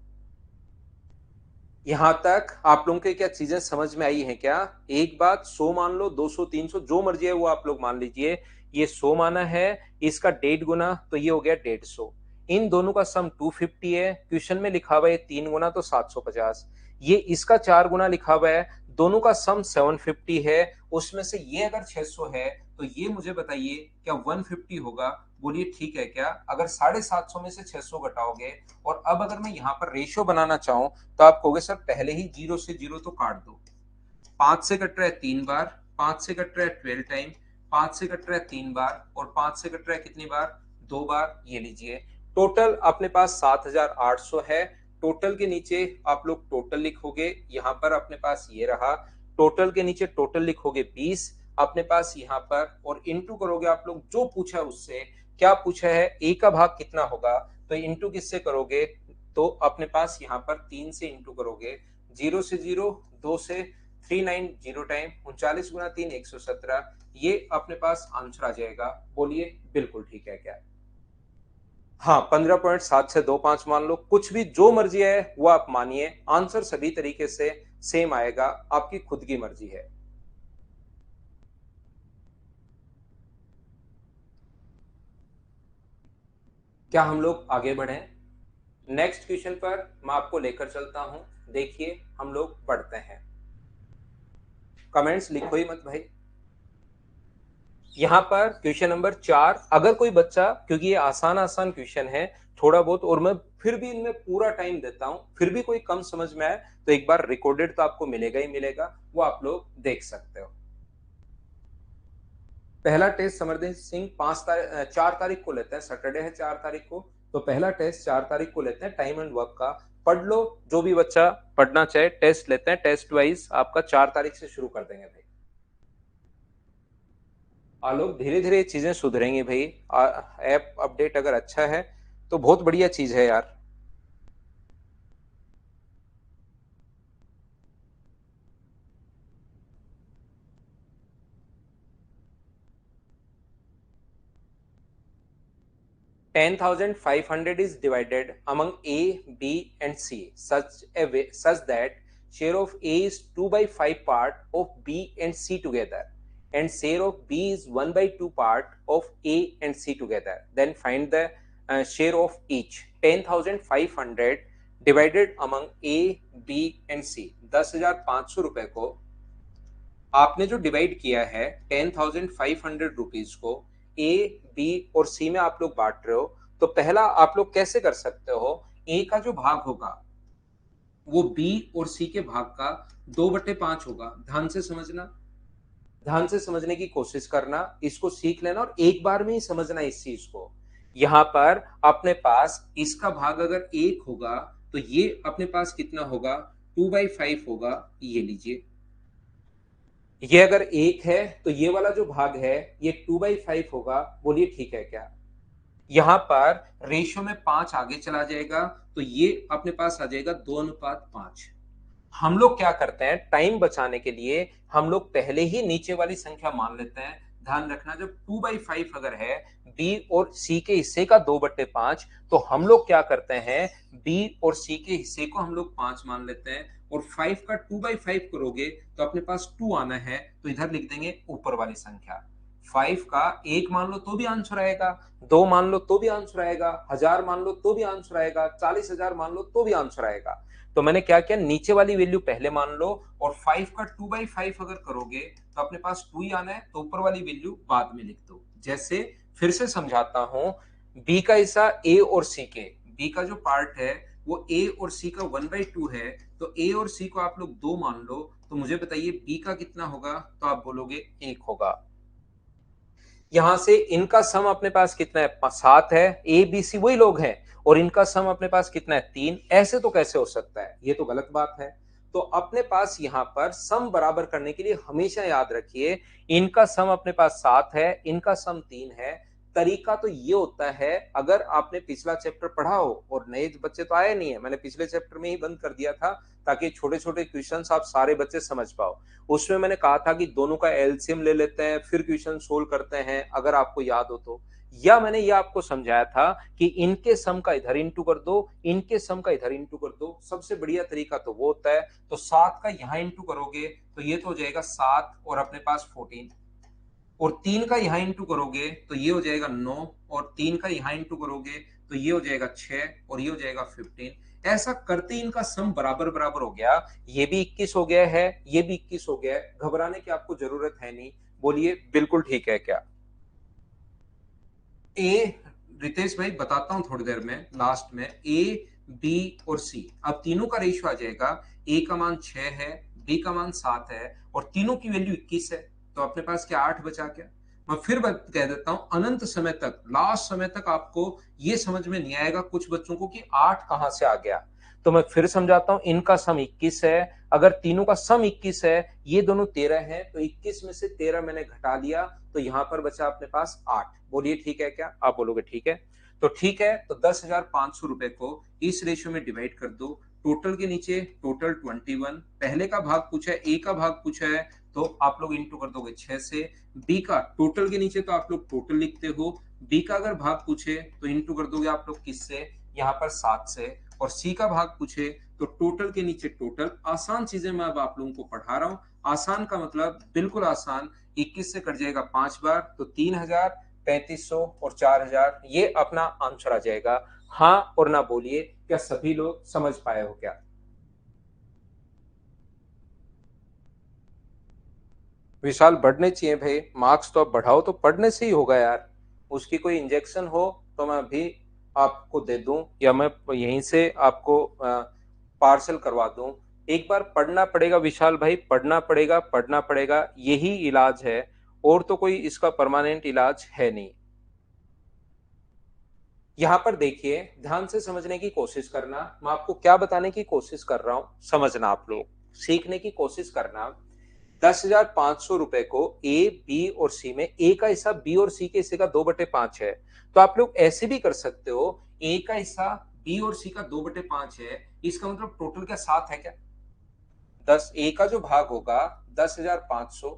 यहां तक आप लोगों के क्या चीजें समझ में आई हैं क्या? एक बात 100 मान लो, 200, 300 जो मर्जी है वो आप लोग मान लीजिए। ये 100 माना है, इसका 1.5 गुना तो ये हो गया 150। इन दोनों का सम 250 है। क्वेश्चन में लिखा हुआ है 3 गुना तो 750। ये इसका 4 गुना लिखा हुआ है। दोनों का सम 750 है। उसमें से ये अगर 600 है तो ये मुझे बताइए क्या 150 होगा? बोलिए ठीक है क्या? अगर 750 में से 600 घटाओगे और अब अगर मैं यहाँ पर रेशियो बनाना चाहूं तो आप कहोगे सर पहले ही 0 से 0 तो काट दो। 5 से कट रहा है 3 बार, 5 से कट रहा है 12 टाइम, 5 से कट रहा है 3 बार और 5 से कट रहा है कितनी बार? 2 बार। ये लीजिए टोटल अपने पास 7800 है। टोटल के नीचे आप लोग टोटल लिखोगे, यहाँ पर अपने पास ये रहा। टोटल के नीचे टोटल लिखोगे 20 अपने पास यहाँ पर, और इंटू करोगे आप लोग जो पूछा उससे। क्या पूछा है? ए का भाग कितना होगा? तो इंटू किससे करोगे? तो अपने पास यहाँ पर 3 से इंटू करोगे। 0 से 0, 2 से 390 टाइम 39 गुना 3 117। ये अपने पास आंसर आ जाएगा। बोलिए बिल्कुल ठीक है क्या? हाँ 15.7 से 25 मान लो, कुछ भी जो मर्जी है वो आप मानिए। आंसर सभी तरीके से सेम आएगा, आपकी खुद की मर्जी है। क्या हम लोग आगे बढ़े? नेक्स्ट क्वेश्चन पर मैं आपको लेकर चलता हूं। देखिए हम लोग पढ़ते हैं। कमेंट्स लिखो ही मत भाई। यहाँ पर क्वेश्चन नंबर 4, अगर कोई बच्चा, क्योंकि ये आसान आसान क्वेश्चन है थोड़ा बहुत, और मैं फिर भी इनमें पूरा टाइम देता हूं, फिर भी कोई कम समझ में आए तो एक बार रिकॉर्डेड तो आपको मिलेगा ही मिलेगा, वो आप लोग देख सकते हो। पहला टेस्ट समरदीप सिंह 4 तारीख को लेते हैं। सैटरडे है 4 तारीख को, तो पहला टेस्ट 4 तारीख को लेते हैं टाइम एंड वर्क का। पढ़ लो, जो भी बच्चा पढ़ना चाहे टेस्ट लेते हैं। टेस्ट वाइज आपका 4 तारीख से शुरू कर देंगे भाई। आलोक धीरे धीरे चीजें सुधरेंगी भाई। ऐप अपडेट अगर अच्छा है तो बहुत बढ़िया चीज है यार। $10,500 is divided among A, B and C such that share of A is 2 by 5 part of B and C together and share of B is 1 by 2 part of A and C together. Then find the share of each. 10,500 divided among A, B and C. 10,500 रुपए को आपने जो divide किया है 10,500 rupees को ए, B और सी में आप लोग बांट रहे हो। तो पहला आप लोग कैसे कर सकते हो? ए का जो भाग होगा वो बी और सी के भाग का 2/5 होगा। ध्यान से समझना, ध्यान से समझने की कोशिश करना, इसको सीख लेना और एक बार में ही समझना इस चीज को। यहां पर अपने पास इसका भाग अगर 1 होगा तो ये अपने पास कितना होगा? 2/5 होगा। ये लीजिए, ये अगर 1 है तो ये वाला जो भाग है ये 2/5 होगा। बोलिए ठीक है क्या? यहां पर रेशियो में 5 आगे चला जाएगा तो ये अपने पास आ जाएगा 2:5। हम लोग क्या करते हैं टाइम बचाने के लिए, हम लोग पहले ही नीचे वाली संख्या मान लेते हैं। ध्यान रखना जब 2/5 अगर है बी और सी के हिस्से का 2/5, तो हम लोग क्या करते हैं, बी और सी के हिस्से को हम लोग 5 मान लेते हैं, और 5 का 2/5 करोगे तो अपने पास 2 आना है, तो इधर लिख देंगे ऊपर वाली संख्या। 5 का 1 मान लो तो भी आंसर आएगा, 2 मान लो तो भी आंसर आएगा, 1000 मान लो तो भी आंसर आएगा, 40,000 मान लो तो भी आंसर आएगा। तो मैंने क्या किया, नीचे वाली वैल्यू पहले मान लो, और 5 का 2/5 अगर करोगे तो अपने पास 2 ही आना है, तो ऊपर वाली वैल्यू बाद में लिख दो। जैसे फिर से समझाता हूं, बी का हिस्सा ए और सी के, बी का जो पार्ट है वो ए और सी का 1/2 है, तो ए और सी को आप लोग 2 मान लो, तो मुझे बताइए बी का कितना होगा, तो आप बोलोगे 1 होगा। यहां से इनका सम अपने पास कितना है, 7 है, ए बी सी वही लोग हैं, और इनका सम अपने पास कितना है, 3। ऐसे तो कैसे हो सकता है, ये तो गलत बात है। तो अपने पास यहां पर सम बराबर करने के लिए हमेशा याद रखिए, इनका सम अपने पास 7 है, इनका सम 3 है। तरीका तो ये होता है, अगर आपने पिछला चैप्टर पढ़ा हो, और नए बच्चे तो आए नहीं है, मैंने पिछले चैप्टर में ही बंद कर दिया था ताकि छोटे छोटे क्वेश्चंस आप सारे बच्चे समझ पाओ। उसमें मैंने कहा था कि दोनों का एलसीएम ले लेते हैं, फिर क्वेश्चन सोल्व करते हैं, अगर आपको याद हो तो। या मैंने ये आपको समझाया था कि इनके सम का इधर इंटू कर दो, इनके सम का इधर इंटू कर दो, सबसे बढ़िया तरीका तो वो होता है। तो 7 का यहां इंटू करोगे तो ये तो हो जाएगा 7 और अपने पास 14, और 3 का यहां इंटू करोगे तो ये हो जाएगा 9, और 3 का यहां इंटू करोगे तो ये हो जाएगा 6, और ये हो जाएगा 15। ऐसा करते इनका सम बराबर बराबर हो गया, ये भी 21 हो गया है, ये भी 21 हो गया है, घबराने की आपको जरूरत है नहीं। बोलिए बिल्कुल ठीक है क्या? ए, रितेश भाई बताता हूं थोड़ी देर में, लास्ट में, ए बी और सी, अब तीनों का रेशियो आ जाएगा, ए का मान 6 है, बी का मान 7 है, और तीनों की वैल्यू 21 है, तो अपने पास क्या 8 बचा क्या? मैं फिर कह देता हूं, अनंत समय तक, लास्ट समय तक आपको ये समझ में नहीं आएगा कुछ बच्चों को कि 8 कहां से आ गया। तो मैं फिर समझाता हूं, इनका सम 21 है, अगर तीनों का सम 21 है, ये दोनों 13 है, तो 21 में से 13 मैंने घटा दिया, तो यहां पर बचा अपने पास 8। बोलिए ठीक है क्या? आप बोलोगे ठीक है। तो ठीक है, तो 10,500 रुपए को इस रेशियो में डिवाइड कर दो। टोटल के नीचे टोटल 21, पहले का भाग पूछा है, ए का भाग पूछा है, तो आप लोग इंटू कर दोगे 6 से। बी का टोटल के नीचे तो आप लोग टोटल लिखते हो, बी का अगर भाग पूछे तो इंटू कर दोगे आप लोग किससे, यहाँ पर 7 से। और सी का भाग पूछे तो टोटल के नीचे टोटल। आसान चीजें मैं अब आप लोगों को पढ़ा रहा हूं, आसान का मतलब बिल्कुल आसान। 21 से कट जाएगा 5 बार, तो 3,000, 3,500 और 4,000, ये अपना आंसर आ जाएगा। हाँ और ना बोलिए, क्या सभी लोग समझ पाए हो क्या? विशाल बढ़ने चाहिए भाई, मार्क्स तो अब बढ़ाओ, तो पढ़ने से ही होगा यार। उसकी कोई इंजेक्शन हो तो मैं अभी आपको दे दूं, या मैं यहीं से आपको पार्सल करवा दूं। एक बार पढ़ना पड़ेगा विशाल भाई, पढ़ना पड़ेगा, पढ़ना पड़ेगा, यही इलाज है, और तो कोई इसका परमानेंट इलाज है नहीं। यहां पर देखिए, ध्यान से समझने की कोशिश करना, मैं आपको क्या बताने की कोशिश कर रहा हूं, समझना आप लोग, सीखने की कोशिश करना। 10,500 रुपए को ए बी और सी में, ए का हिस्सा बी और सी के हिस्से का 2/5 है, तो आप लोग ऐसे भी कर सकते हो, ए का हिस्सा बी और सी का 2/5 है, इसका मतलब टोटल क्या 7 है क्या? 10, ए का जो भाग होगा 10,500,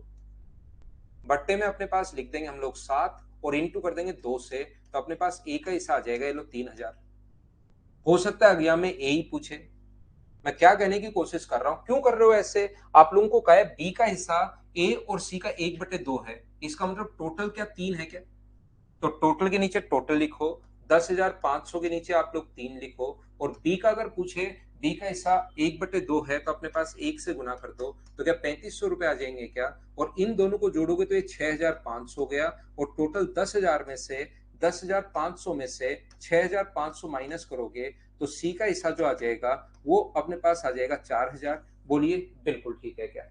बट्टे में अपने पास लिख देंगे हम लोग 7, और इंटू कर देंगे 2 से, तो अपने पास ए का हिस्सा आ जाएगा, ये लो 3,000। हो सकता है एग्जाम में ए ही पूछे। मैं क्या कहने की कोशिश कर रहा हूं, क्यों कर रहे हो ऐसे? आप लोगों को कहा है बी का हिस्सा ए और सी का 1/2 है, इसका मतलब टोटल क्या 3 है क्या? तो टोटल के नीचे टोटल लिखो, 10,500 के नीचे आप लोग 3 लिखो, और बी का अगर पूछे, बी का हिस्सा 1/2 है, तो अपने पास 1 से गुना कर दो, तो क्या 3,500 रुपए आ जाएंगे क्या? और इन दोनों को जोड़ोगे तो ये 6,500 हो गया, और टोटल 10,000 में से, 10,500 में से 6,500 माइनस करोगे, तो सी का हिस्सा जो आ जाएगा वो अपने पास आ जाएगा 4,000। बोलिए बिल्कुल ठीक है क्या?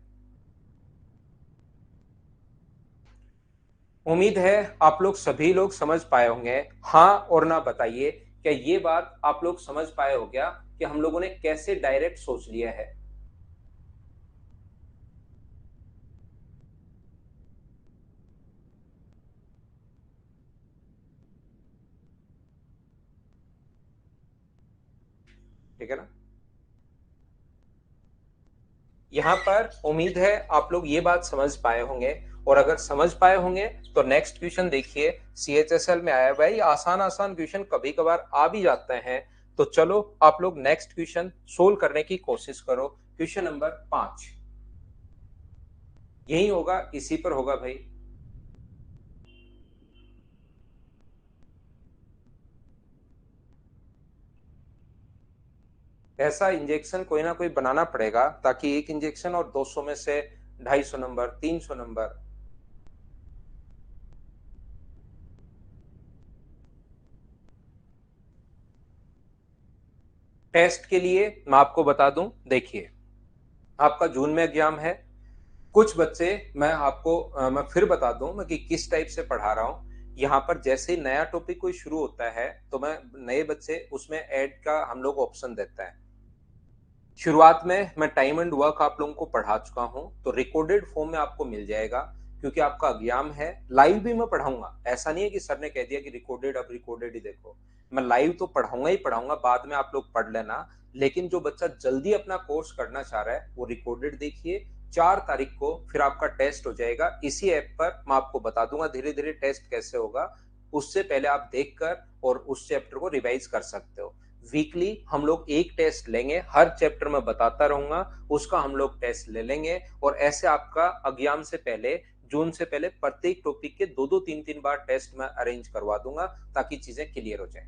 उम्मीद है आप लोग सभी लोग समझ पाए होंगे। हाँ और ना बताइए, क्या ये बात आप लोग समझ पाए हो क्या, कि हम लोगों ने कैसे डायरेक्ट सोच लिया है? ठीक है ना? यहाँ पर उम्मीद है आप लोग ये बात समझ पाए होंगे, और अगर समझ पाए होंगे तो नेक्स्ट क्वेश्चन देखिए, CHSL में आया भाई, आसान आसान क्वेश्चन कभी कभार आ भी जाते हैं। तो चलो आप लोग नेक्स्ट क्वेश्चन सोल्व करने की कोशिश करो। क्वेश्चन नंबर 5 यही होगा, इसी पर होगा भाई। ऐसा इंजेक्शन कोई ना कोई बनाना पड़ेगा ताकि एक इंजेक्शन और 200 में से 250 नंबर, 300 नंबर। टेस्ट के लिए मैं आपको बता दूं, देखिए आपका जून में एग्जाम है। कुछ बच्चे, मैं आपको मैं फिर बता दूं मैं कि किस टाइप से पढ़ा रहा हूं। यहाँ पर जैसे ही नया टॉपिक कोई शुरू होता है तो मैं नए बच्चे उसमें ऐड का हम लोग ऑप्शन देता है। शुरुआत में मैं टाइम एंड वर्क आप लोगों को पढ़ा चुका हूं, तो रिकॉर्डेड फॉर्म में आपको मिल जाएगा। क्योंकि आपका एग्जाम है, लाइव भी मैं पढ़ाऊंगा। ऐसा नहीं है कि सर ने कह दिया कि रिकॉर्डेड, अब रिकॉर्डेड ही देखो। मैं लाइव तो पढ़ाऊंगा ही पढ़ाऊंगा, बाद में आप लोग पढ़ लेना। लेकिन जो बच्चा जल्दी अपना कोर्स करना चाह रहा है वो रिकॉर्डेड देखिए। 4 तारीख को फिर आपका टेस्ट हो जाएगा इसी ऐप पर। मैं आपको बता दूंगा धीरे धीरे टेस्ट कैसे होगा, उससे पहले आप देखकर और उस चैप्टर को रिवाइज कर सकते हो। वीकली हम लोग एक टेस्ट लेंगे, हर चैप्टर में बताता रहूंगा, उसका हम लोग टेस्ट ले लेंगे। और ऐसे आपका एग्जाम से पहले, जून से पहले प्रत्येक टॉपिक के 2-2 3-3 बार टेस्ट में अरेंज करवा दूंगा ताकि चीजें क्लियर हो जाए।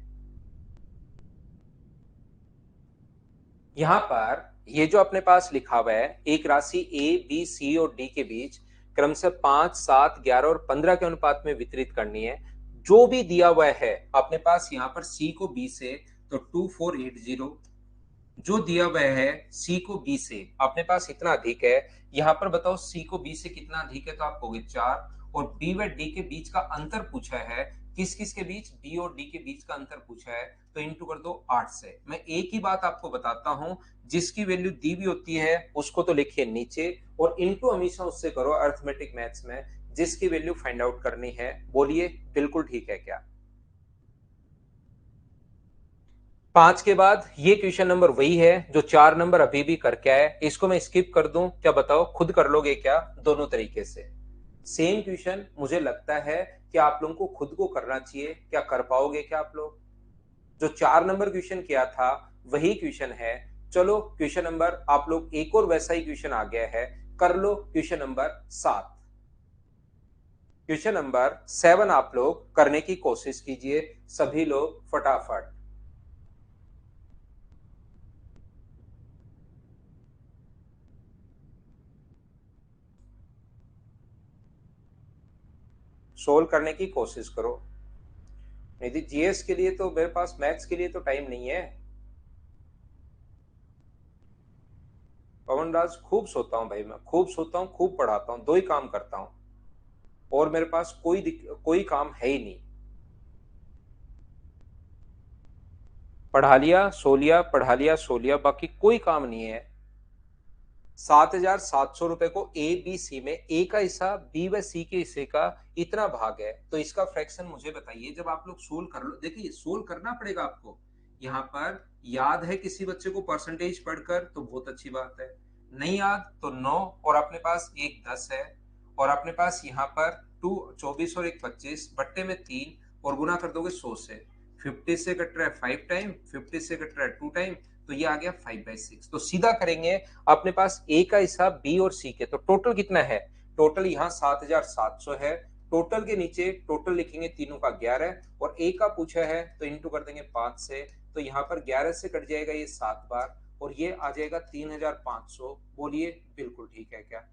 यहाँ पर ये जो अपने पास लिखा हुआ है, एक राशि ए बी सी और डी के बीच क्रमशः 5, 7, 11 और 15 के अनुपात में वितरित करनी है। जो भी दिया हुआ है अपने पास यहाँ पर सी को बी से, तो 2480। जो दिया हुआ है सी को बी से अपने पास इतना अधिक है। यहाँ पर बताओ सी को बी से कितना अधिक है, तो आप कहोगे 4। और बी व डी के बीच का अंतर पूछा है, किस किस के बीच, बी और डी के बीच का अंतर पूछा है, तो इंटू कर दो 8 से। मैं एक ही बात आपको बताता हूं, जिसकी वैल्यू दी हुई होती है उसको तो लिखिए नीचे, और इंटू हमेशा उससे करो अर्थमेटिक मैथ्स में, जिसकी वैल्यू फाइंड आउट करनी है। बोलिए बिल्कुल ठीक है क्या? 5 के बाद ये क्वेश्चन नंबर वही है जो 4 नंबर अभी भी करके आए। इसको मैं स्किप कर दूं क्या, बताओ खुद कर लोगे क्या? दोनों तरीके से सेम क्वेश्चन मुझे लगता है कि आप लोगों को खुद को करना चाहिए। क्या कर पाओगे क्या आप लोग? जो 4 नंबर क्वेश्चन किया था वही क्वेश्चन है। चलो क्वेश्चन नंबर, आप लोग एक और वैसा ही क्वेश्चन आ गया है, कर लो क्वेश्चन नंबर 7। क्वेश्चन नंबर 7 आप लोग करने की कोशिश कीजिए, सभी लोग फटाफट। सोल्व करने की कोशिश करो। निधि जीएस के लिए तो मेरे पास, मैथ्स के लिए तो टाइम नहीं है। पवन राज, खूब सोता हूँ भाई, मैं खूब सोता हूँ, खूब पढ़ाता हूँ, दो ही काम करता हूँ और मेरे पास कोई काम है ही नहीं। पढ़ा लिया सो लिया, पढ़ा लिया सो लिया, बाकी कोई काम नहीं है। 7,700 रुपए को ए बी सी में, ए का हिस्सा बी व सी के हिस्से का इतना भाग है, तो इसका फ्रैक्शन मुझे बताइए। जब आप लोग सोल्व कर लो, देखिए सोल्व करना पड़ेगा आपको। यहाँ पर याद है किसी बच्चे को परसेंटेज पढ़कर तो बहुत अच्छी बात है, नहीं याद तो 9, और अपने पास एक 10 है, और अपने पास यहाँ पर 2 24 और एक 25 बट्टे में 3, और गुना कर दोगे 100 से। 50 से कट रहा है 5 टाइम, 50 से कट रहा है 2 टाइम, तो ये आ गया 5/6। तो सीधा करेंगे, अपने पास ए का हिसाब बी और सी के, तो टोटल कितना है? टोटल यहाँ 7,700 है। टोटल के नीचे टोटल लिखेंगे तीनों का 11, और ए का पूछा है तो इंटू कर देंगे 5 से। तो यहाँ पर 11 से कट जाएगा ये 7 बार, और ये आ जाएगा 3,500। बोलिए बिल्कुल ठीक है क्या?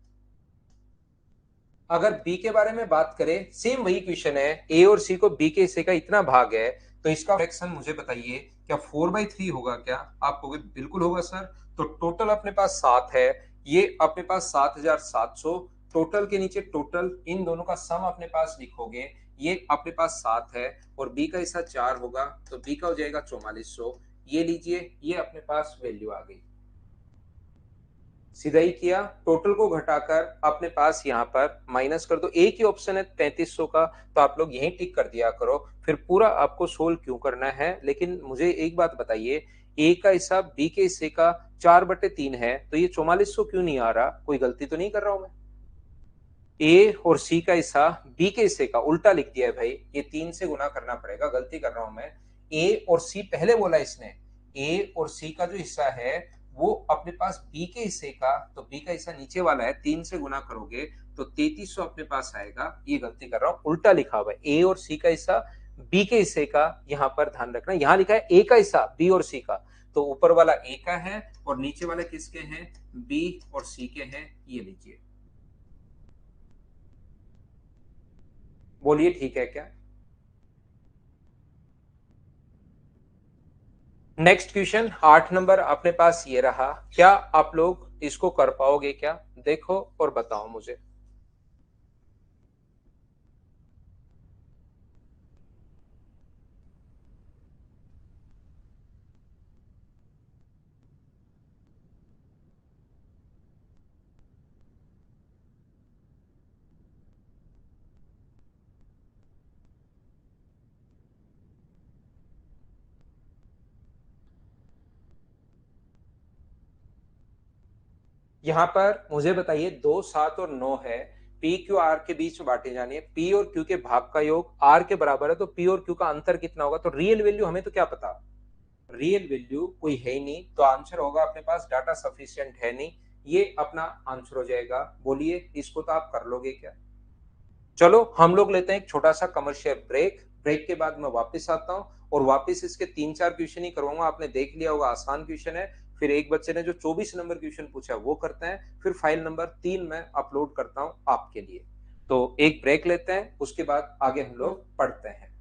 अगर बी के बारे में बात करें, सेम वही क्वेश्चन है, ए और सी को बी के हिस्से का इतना भाग है, तो इसका फ्रैक्शन मुझे बताइए, क्या 4/3 होगा क्या? आप कहोगे बिल्कुल होगा सर। तो टोटल अपने पास 7 है, ये अपने पास 7,700। टोटल के नीचे टोटल, इन दोनों का सम अपने पास लिखोगे, ये अपने पास 7 है, और बी का हिस्सा 4 होगा, तो बी का हो जाएगा 4400। ये लीजिए, ये अपने पास वैल्यू आ गई। सीधा ही किया, टोटल को घटाकर अपने पास यहाँ पर माइनस कर दो। एक ही ऑप्शन है 3300 का, तो आप लोग यही टिक कर दिया करो। फिर पूरा आपको सोल्व क्यों करना है? लेकिन मुझे एक बात बताइए, ए का हिस्सा बी के हिस्से का 4/3 है, तो ये 4400 क्यों नहीं आ रहा? कोई गलती तो नहीं कर रहा हूं मैं? ए और सी का हिस्सा बी के हिस्से का उल्टा लिख दिया है भाई, ये 3 से गुना करना पड़ेगा, गलती कर रहा हूं मैं। ए और सी पहले बोला इसने, ए और सी का जो हिस्सा है वो अपने पास बी के हिस्से का, तो बी का हिस्सा नीचे वाला है, 3 से गुना करोगे तो 3300 अपने पास आएगा। ये गलती कर रहा हूं, उल्टा लिखा हुआ है, ए और सी का हिस्सा बी के हिस्से का, यहां पर ध्यान रखना, यहां लिखा है ए का हिस्सा बी और सी का, तो ऊपर वाला ए का है और नीचे वाला किसके हैं, बी और सी के हैं। ये लीजिए, बोलिए ठीक है क्या। नेक्स्ट क्वेश्चन 8 नंबर अपने पास ये रहा, क्या आप लोग इसको कर पाओगे क्या, देखो और बताओ मुझे। यहां पर मुझे बताइए, 2, 7 और 9 है, पी क्यू आर के बीच में बांटे जानी है, पी और क्यू के भाग का योग आर के बराबर है, तो पी और क्यू का अंतर कितना होगा, तो रियल वैल्यू हमें तो क्या पता, रियल वैल्यू कोई है ही नहीं, तो आंसर होगा अपने पास डाटा सफिशिएंट है नहीं, ये अपना आंसर हो जाएगा। बोलिए इसको तो आप कर लोगे क्या। चलो हम लोग लेते हैं एक छोटा सा कमर्शियल ब्रेक, ब्रेक के बाद मैं वापस आता हूं और वापस इसके 3-4 क्वेश्चन ही करवाऊंगा, आपने देख लिया होगा आसान क्वेश्चन है, फिर एक बच्चे ने जो 24 नंबर क्वेश्चन पूछा है वो करते हैं, फिर फाइल नंबर 3 मैं अपलोड करता हूं आपके लिए। तो एक ब्रेक लेते हैं, उसके बाद आगे हम लोग पढ़ते हैं।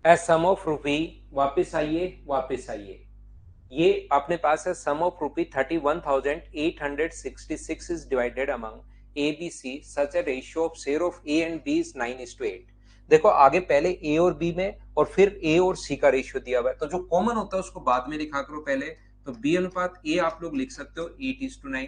ए सम ऑफ रूपी, वापिस आइए वापिस आइए, ये अपने पास है sum of rupee 31,866 is divided among A B C such a ratio of share of A and B is 9:8। देखो आगे पहले ए और बी में और फिर ए और सी का रेशियो दिया हुआ है, तो जो कॉमन होता है उसको बाद में लिखा करो पहले, तो बी अनुपात ए आप लोग लिख सकते हो 8:9,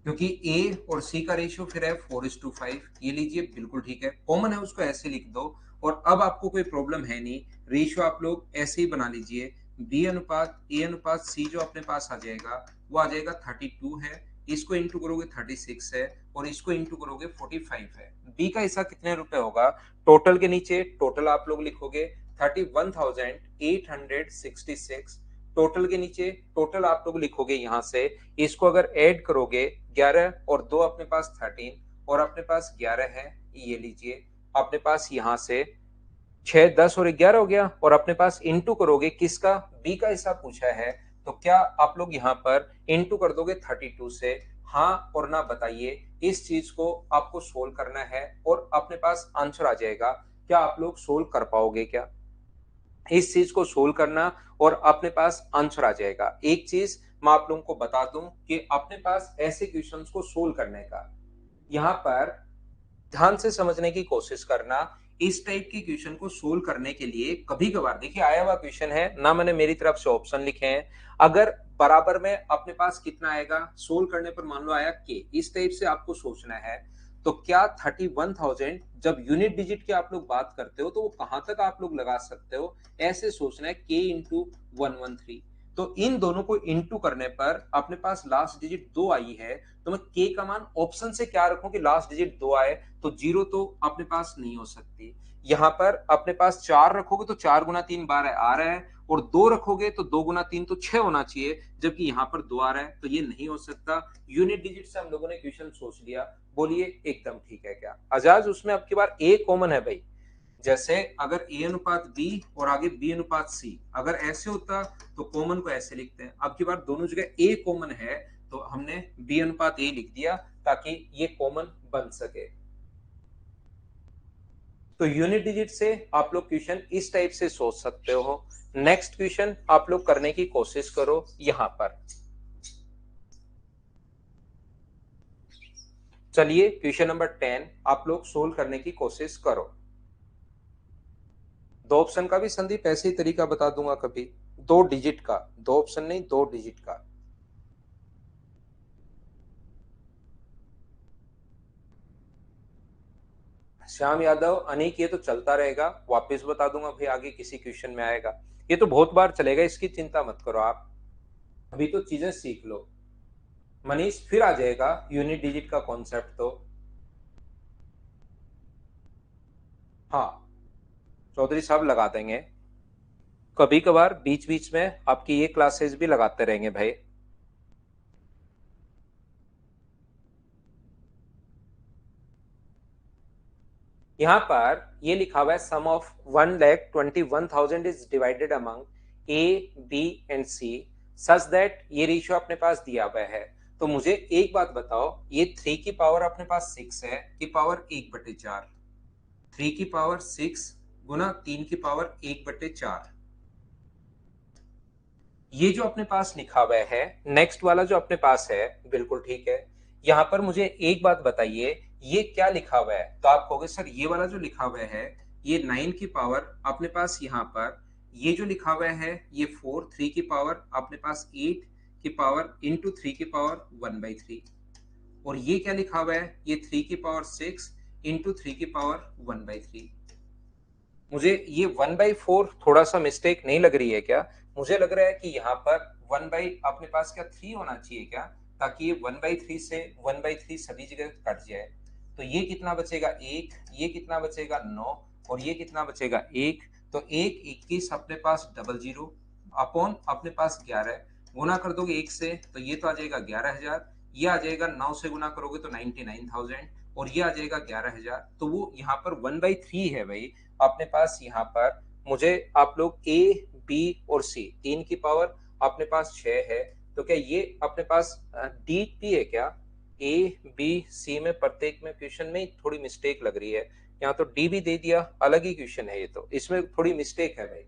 क्योंकि ए और सी का रेशियो फिर है 4:5, ये लीजिए बिल्कुल ठीक है, कॉमन है उसको ऐसे लिख दो। और अब आपको कोई प्रॉब्लम है नहीं, रेशियो आप लोग ऐसे ही बना लीजिए, बी अनुपात ए अनुपात सी जो अपने पास आ जाएगा वो आ जाएगा 32 है, इसको इंटू करोगे 36 है और इसको इंटू करोगे 45 है। बी का हिस्सा कितने रुपए होगा, टोटल के नीचे टोटल आप लोग लिखोगे 31,866 टोटल के नीचे टोटल आप लोग लिखोगे यहाँ से, इसको अगर ऐड करोगे 11 और 2 अपने पास 13 और अपने पास 11 है, ये लीजिए अपने पास यहाँ से 6 10 और 11 हो गया, और अपने पास इंटू करोगे किसका, बी का हिसाब पूछा है, तो क्या आप लोग यहाँ पर इंटू कर दोगे 32 से। हाँ और ना बताइए, इस चीज को आपको सोल्व करना है और अपने पास आंसर आ जाएगा। क्या आप लोग सोल्व कर पाओगे क्या इस चीज को सोल्व करना, और अपने पास आंसर आ जाएगा। एक चीज मैं आप लोगों को बता दूं कि अपने पास ऐसे क्वेश्चंस को सोल्व करने का, यहाँ पर ध्यान से समझने की कोशिश करना। इस टाइप के क्वेश्चन को सोल्व करने के लिए कभी कभार देखिए आया हुआ क्वेश्चन है ना, मैंने मेरी तरफ से ऑप्शन लिखे हैं, अगर बराबर में अपने पास कितना आएगा सोल्व करने पर, मान लो आया के, इस टाइप से आपको सोचना है। तो क्या 31,000 जब यूनिट डिजिट की आप लोग बात करते हो तो वो कहां तक आप लोग लगा सकते हो, ऐसे सोचना है के इंटू 113। तो इन दोनों को इंटू करने पर अपने पास लास्ट डिजिट 2 आई है, तो मैं के का मान ऑप्शन से क्या रखूं कि लास्ट डिजिट 2 आए, तो 0 तो अपने पास नहीं हो सकती। यहां पर अपने पास 4 रखोगे तो 4 गुना 3 12 आ रहा है, और 2 रखोगे तो 2 गुना 3 तो 6 होना चाहिए, जबकि यहां पर 2 आ रहा है, तो ये नहीं हो सकता। यूनिट डिजिट से हम लोगों ने क्वेश्चन सोच लिया, बोलिए एकदम ठीक है क्या आजाज। उसमें अब की बार ए कॉमन है भाई, जैसे अगर ए अनुपात बी और आगे बी अनुपात सी, अगर ऐसे होता तो कॉमन को ऐसे लिखते हैं। अब की बार दोनों जगह ए कॉमन है, तो हमने बी अनुपात ए लिख दिया ताकि ये कॉमन बन सके। तो यूनिट डिजिट से आप लोग क्वेश्चन इस टाइप से सोच सकते हो। नेक्स्ट क्वेश्चन आप लोग करने की कोशिश करो यहां पर। चलिए क्वेश्चन नंबर 10 आप लोग सोल्व करने की कोशिश करो। दो ऑप्शन का भी संदीप ऐसे ही तरीका बता दूंगा कभी, 2 डिजिट का, 2 ऑप्शन नहीं 2 डिजिट का। श्याम यादव अनिक, ये तो चलता रहेगा, वापस बता दूंगा भाई आगे किसी क्वेश्चन में आएगा, ये तो बहुत बार चलेगा, इसकी चिंता मत करो आप, अभी तो चीजें सीख लो। मनीष फिर आ जाएगा यूनिट डिजिट का कॉन्सेप्ट तो। हाँ चौधरी साहब लगा देंगे, कभी कभार बीच बीच में आपकी ये क्लासेस भी लगाते रहेंगे भाई। यहाँ पर ये लिखा हुआ है sum of 1,21,000 is divided among A B and C such that, ये रेशियो अपने पास दिया हुआ है। तो मुझे एक बात बताओ, ये 3 की पावर अपने पास 6 है की पावर 1/4, 3 की पावर 6 गुना 3 की पावर 1/4, ये जो अपने पास लिखा हुआ है, नेक्स्ट वाला जो अपने पास है बिल्कुल ठीक है। यहां पर मुझे एक बात बताइए, ये क्या लिखा हुआ है, तो आप कहोगे सर ये वाला जो लिखा हुआ है ये 9 की पावर अपने पास यहाँ पर, ये जो लिखा हुआ है ये 4 3 की पावर अपने पास 8 की पावर इंटू 3 की पावर 1/3, और ये क्या लिखा हुआ है ये 3 की पावर 6 इंटू 3 की पावर 1/3। मुझे ये 1/4 थोड़ा सा मिस्टेक नहीं लग रही है क्या, मुझे लग रहा है कि यहाँ पर 1 बाई अपने पास क्या 3 होना चाहिए क्या, ताकि ये 1/3 से 1/3 सभी जगह कट जाए। तो ये कितना बचेगा 1, ये कितना बचेगा 9, और ये कितना बचेगा 1, तो 1 21 अपने पास 00 अपॉन अपने पास 11 गुना कर दोगे 1 से तो ये तो आ जाएगा 11,000, ये आ जाएगा 9 से गुना करोगे तो 99,000, और ये आ जाएगा 11,000। तो वो यहाँ पर 1/3 है भाई अपने पास। यहाँ पर मुझे आप लोग ए बी और सी 3 की पावर अपने पास 6 है, तो क्या ये अपने पास डी पी है क्या, ए बी सी में प्रत्येक में क्वेश्चन में थोड़ी मिस्टेक लग रही है, यहाँ तो डी भी दे दिया, अलग ही क्वेश्चन है ये, तो इसमें थोड़ी मिस्टेक है भाई।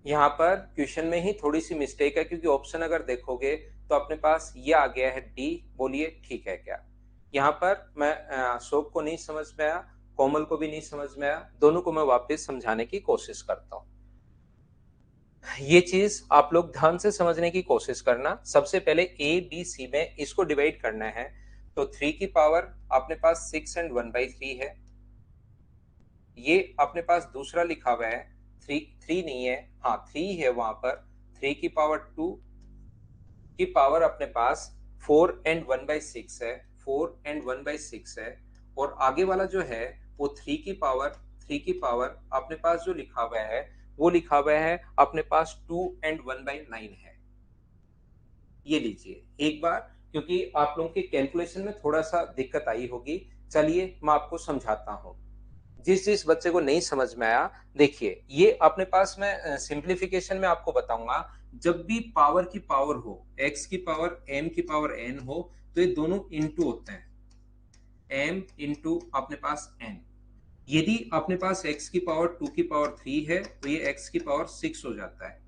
यहाँ पर क्वेश्चन में ही थोड़ी सी मिस्टेक है, क्योंकि ऑप्शन अगर देखोगे तो अपने पास ये आ गया है डी, बोलिए ठीक है क्या। यहाँ पर मैं अशोक को नहीं समझ में आया, कोमल को भी नहीं समझ में आया, दोनों को मैं वापस समझाने की कोशिश करता हूँ। ये चीज आप लोग ध्यान से समझने की कोशिश करना। सबसे पहले ए बी सी में इसको डिवाइड करना है, तो 3 की पावर अपने पास 6 एंड 1/3 है, ये अपने पास दूसरा लिखा हुआ है 3 नहीं है, हाँ 3 है वहां पर, 3 की पावर 2 की पावर अपने पास 4 एंड 1/6 है, 4 एंड 1/6 है, और आगे वाला जो है वो 3 की पावर अपने पास जो लिखा हुआ है वो लिखा हुआ है अपने पास 2 and 1/9 है। ये लीजिए एक बार, क्योंकि आप लोगों के कैलकुलेशन में थोड़ा सा दिक्कत आई होगी। चलिए मैं आपको समझाता हूँ। जिस जिस बच्चे को नहीं समझ में आया, देखिए ये अपने पास मैं सिंप्लीफिकेशन में आपको बताऊंगा। जब भी पावर की पावर हो, x की पावर m की पावर n हो, तो ये दोनों इंटू होते हैं, m इंटू अपने पास n। यदि अपने पास x की पावर 2 की पावर 3 है तो ये x की पावर 6 हो जाता है।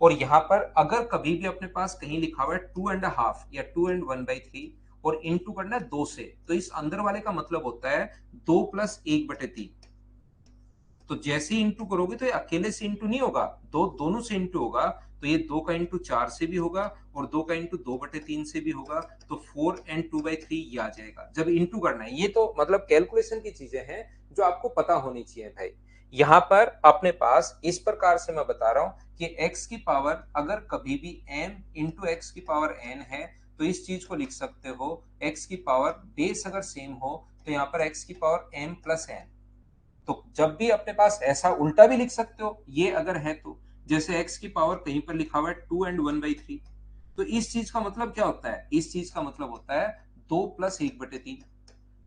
और यहाँ पर अगर कभी भी अपने पास कहीं लिखा हुआ है 2.5 या 2 and 1/3 और इंटू करना है 2 से, तो इस अंदर वाले का मतलब होता है 2 + 1/3। तो जैसे ही इंटू करोगे तो ये अकेले से इंटू नहीं होगा, दोनों से इंटू होगा। तो ये 2 का इंटू 4 से भी होगा और 2 का इंटू 2/3 से भी होगा। तो 4 and 2/3 ये आ जाएगा जब इंटू करना है। ये तो मतलब कैलकुलेशन की चीजें हैं जो आपको पता होनी चाहिए भाई। यहाँ पर अपने पास इस प्रकार से मैं बता रहा हूं कि x की पावर अगर कभी भी m इंटू एक्स की पावर n है, तो इस चीज को लिख सकते हो x की पावर बेस अगर सेम हो तो यहाँ पर x की पावर m प्लस n। तो जब भी अपने पास ऐसा उल्टा भी लिख सकते हो ये अगर है तो, जैसे x की पावर कहीं पर लिखा हुआ है 2 and 1/3, तो इस चीज का मतलब क्या होता है, इस चीज का मतलब होता है 2 + 1/3।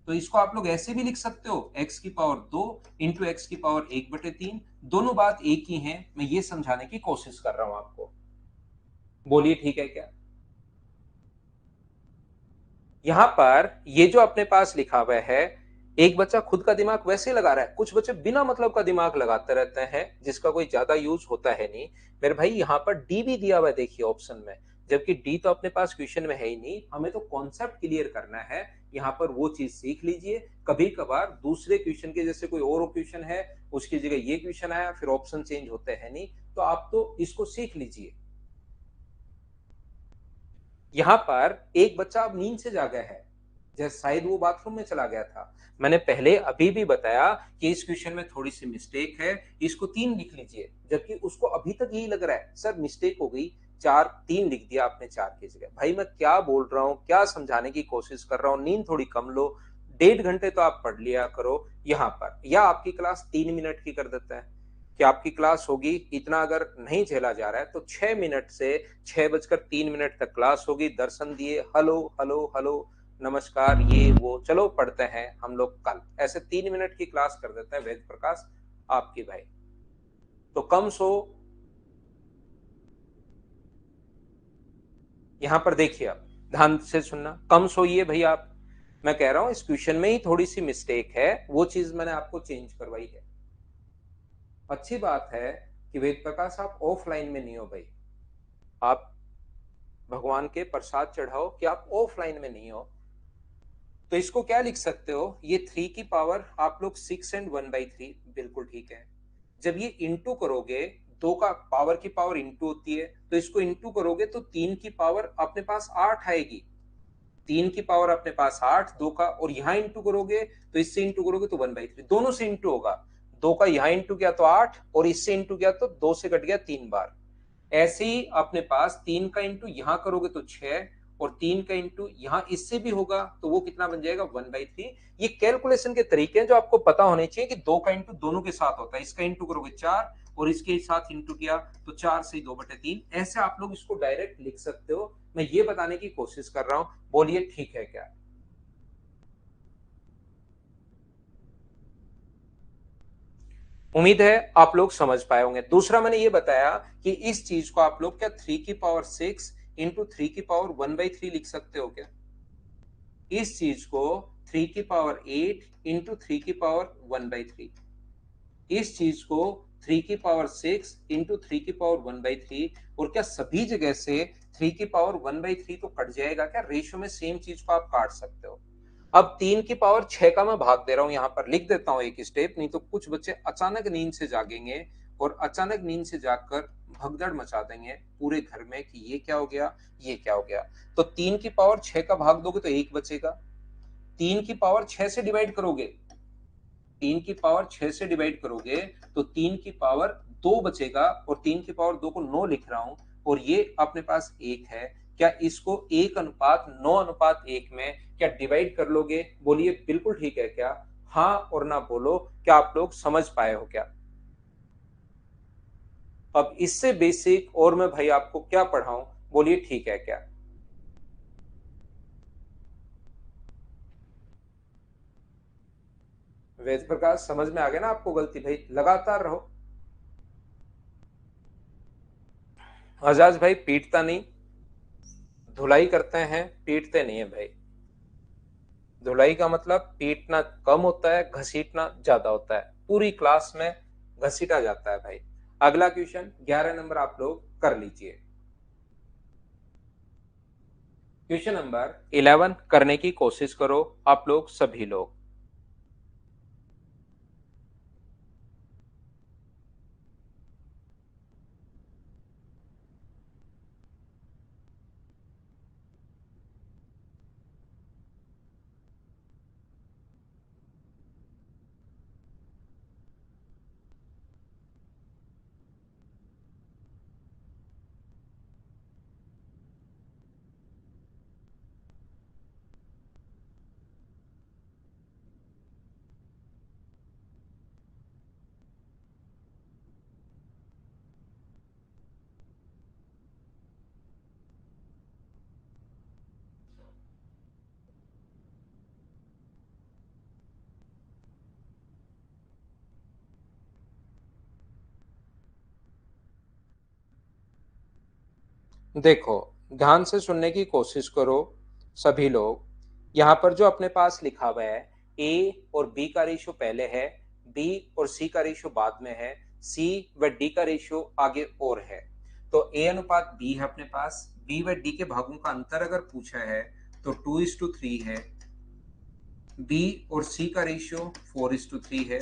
तो इसको आप लोग ऐसे भी लिख सकते हो x की पावर 2 इंटू एक्स की पावर 1/3। दोनों बात एक ही है, मैं ये समझाने की कोशिश कर रहा हूं आपको। बोलिए ठीक है क्या? यहाँ पर ये जो अपने पास लिखा हुआ है, एक बच्चा खुद का दिमाग वैसे लगा रहा है, कुछ बच्चे बिना मतलब का दिमाग लगाते रहते हैं जिसका कोई ज्यादा यूज होता है नहीं। मेरे भाई यहाँ पर डी भी दिया हुआ है देखिए ऑप्शन में, जबकि डी तो अपने पास क्वेश्चन में है ही नहीं। हमें तो कॉन्सेप्ट क्लियर करना है, यहाँ पर वो चीज सीख लीजिए। कभी कभार दूसरे क्वेश्चन के जैसे कोई और क्वेश्चन है, उसकी जगह ये क्वेश्चन आया, फिर ऑप्शन चेंज होते हैं नहीं, तो आप तो इसको सीख लीजिए। यहाँ पर एक बच्चा अब नींद से जागा है, जैसे शायद वो बाथरूम में चला गया था। मैंने पहले अभी भी बताया कि इस क्वेश्चन में थोड़ी सी मिस्टेक है, इसको 3 लिख लीजिए, जबकि उसको अभी तक यही लग रहा है सर मिस्टेक हो गई, 4 3 लिख दिया आपने 4 की जगह। भाई मैं क्या बोल रहा हूँ, क्या समझाने की कोशिश कर रहा हूँ, नींद थोड़ी कम लो। 1.5 घंटे तो आप पढ़ लिया करो यहाँ पर, या आपकी क्लास 3 मिनट की कर देता है कि आपकी क्लास होगी इतना, अगर नहीं झेला जा रहा है तो 6 मिनट से 6:03 तक क्लास होगी। दर्शन दिए, हेलो हेलो हेलो, नमस्कार, ये वो, चलो पढ़ते हैं हम लोग कल। ऐसे 3 मिनट की क्लास कर देता है वेद प्रकाश आपकी भाई। तो कम सो, यहां पर देखिए आप ध्यान से सुनना, कम सोइए भाई आप। मैं कह रहा हूं इस क्वेश्चन में ही थोड़ी सी मिस्टेक है, वो चीज मैंने आपको चेंज करवाई है। अच्छी बात है कि वेद प्रकाश आप ऑफलाइन में नहीं हो भाई, आप भगवान के प्रसाद चढ़ाओ कि आप ऑफलाइन में नहीं हो। तो इसको क्या लिख सकते हो, ये 3 की पावर आप लोग 6 and 1/3, बिल्कुल ठीक है। जब ये इंटू करोगे, दो का पावर की पावर इंटू होती है, तो इसको इंटू करोगे तो 3 की पावर अपने पास 8 आएगी। 3 की पावर अपने पास 8, दो का, और यहाँ इंटू करोगे तो इससे इंटू करोगे तो 1/3, दोनों से इंटू होगा। दो का यहाँ इंटू किया तो 8, और इससे इंटू किया तो 2 से कट गया 3 बार। ऐसे ही अपने पास 3 का इंटू यहां करोगे तो 6, और 3 का इंटू यहां इससे भी होगा तो वो कितना बन जाएगा 1/3। ये कैलकुलेशन के तरीके हैं जो आपको पता होने चाहिए कि 2 का इंटू दोनों के साथ होता है। इसका इंटू करोगे 4 और इसके साथ इंटू किया तो 4 से 2/3। ऐसे आप लोग इसको डायरेक्ट लिख सकते हो, मैं ये बताने की कोशिश कर रहा हूं। बोलिए ठीक है क्या? उम्मीद है आप लोग समझ पाए होंगे। दूसरा मैंने ये बताया कि इस चीज को आप लोग क्या 3 की पावर 6 इंटू 3 की पावर 1/3 लिख सकते हो क्या? इस चीज को 3 की पावर 8 इंटू 3 की पावर 1/3, इस चीज को 3 की पावर 6 इंटू 3 की पावर 1/3। और क्या सभी जगह से 3 की पावर 1/3 तो कट जाएगा क्या? रेशियो में सेम चीज को आप काट सकते हो। अब 3 की पावर 6 का मैं भाग दे रहा हूं, यहां पर लिख देता हूं एक स्टेप, नहीं तो कुछ बच्चे अचानक नींद से जागेंगे और अचानक नींद से जागकर भगदड़ मचा देंगे पूरे घर में कि ये क्या हो गया, ये क्या हो गया। तो 3 की पावर 6 का भाग दोगे तो 1 बचेगा। 3 की पावर 6 से डिवाइड करोगे, 3 की पावर 6 से डिवाइड करोगे तो 3 की पावर 2 बचेगा, और 3 की पावर 2 को 9 लिख रहा हूं, और ये अपने पास 1 है। क्या इसको 1:9:1 में क्या डिवाइड कर लोगे? बोलिए बिल्कुल ठीक है क्या? हाँ और ना बोलो, क्या आप लोग समझ पाए हो क्या? अब इससे बेसिक और मैं भाई आपको क्या पढ़ाऊं, बोलिए ठीक है क्या? वेद प्रकाश समझ में आ गया ना आपको गलती? भाई लगातार रहो। आजाज भाई पीटता नहीं, धुलाई करते हैं, पीटते नहीं है भाई। धुलाई का मतलब पीटना कम होता है, घसीटना ज्यादा होता है। पूरी क्लास में घसीटा जाता है भाई। अगला क्वेश्चन 11 नंबर आप लोग कर लीजिए। क्वेश्चन नंबर 11 करने की कोशिश करो आप लोग सभी लोग। देखो, ध्यान से सुनने की कोशिश करो सभी लोग। यहाँ पर जो अपने पास लिखा हुआ है, ए और बी का रेशियो पहले है, बी और सी का रेशियो बाद में है, सी व डी का रेशियो आगे और है। तो ए अनुपात बी है अपने पास, बी व डी के भागों का अंतर अगर पूछा है तो 2:3 है। बी और सी का रेशियो 4:3 है।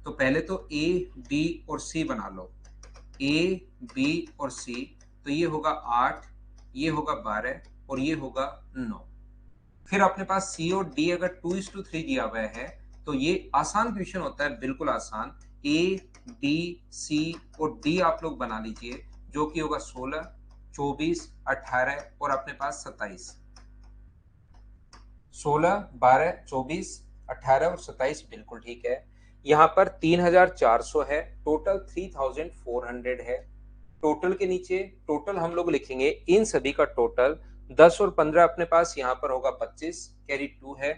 तो पहले तो ए, बी और सी बना लो। ए, बी और सी, तो ये होगा 8, ये होगा 12 और ये होगा 9। फिर अपने पास सी और डी अगर 2:3 दिया हुआ है तो ये आसान क्वेश्चन होता है, बिल्कुल आसान। ए, बी, सी और डी आप लोग बना लीजिए, जो कि होगा 16, 24, 18 और अपने पास 27। 16, 12, 24, 18 और 27 बिल्कुल ठीक है। यहाँ पर 3,400 है, टोटल 3,400 है। टोटल के नीचे टोटल हम लोग लिखेंगे इन सभी का टोटल। 10 और 15 अपने पास यहाँ पर होगा 25, कैरी 2 है।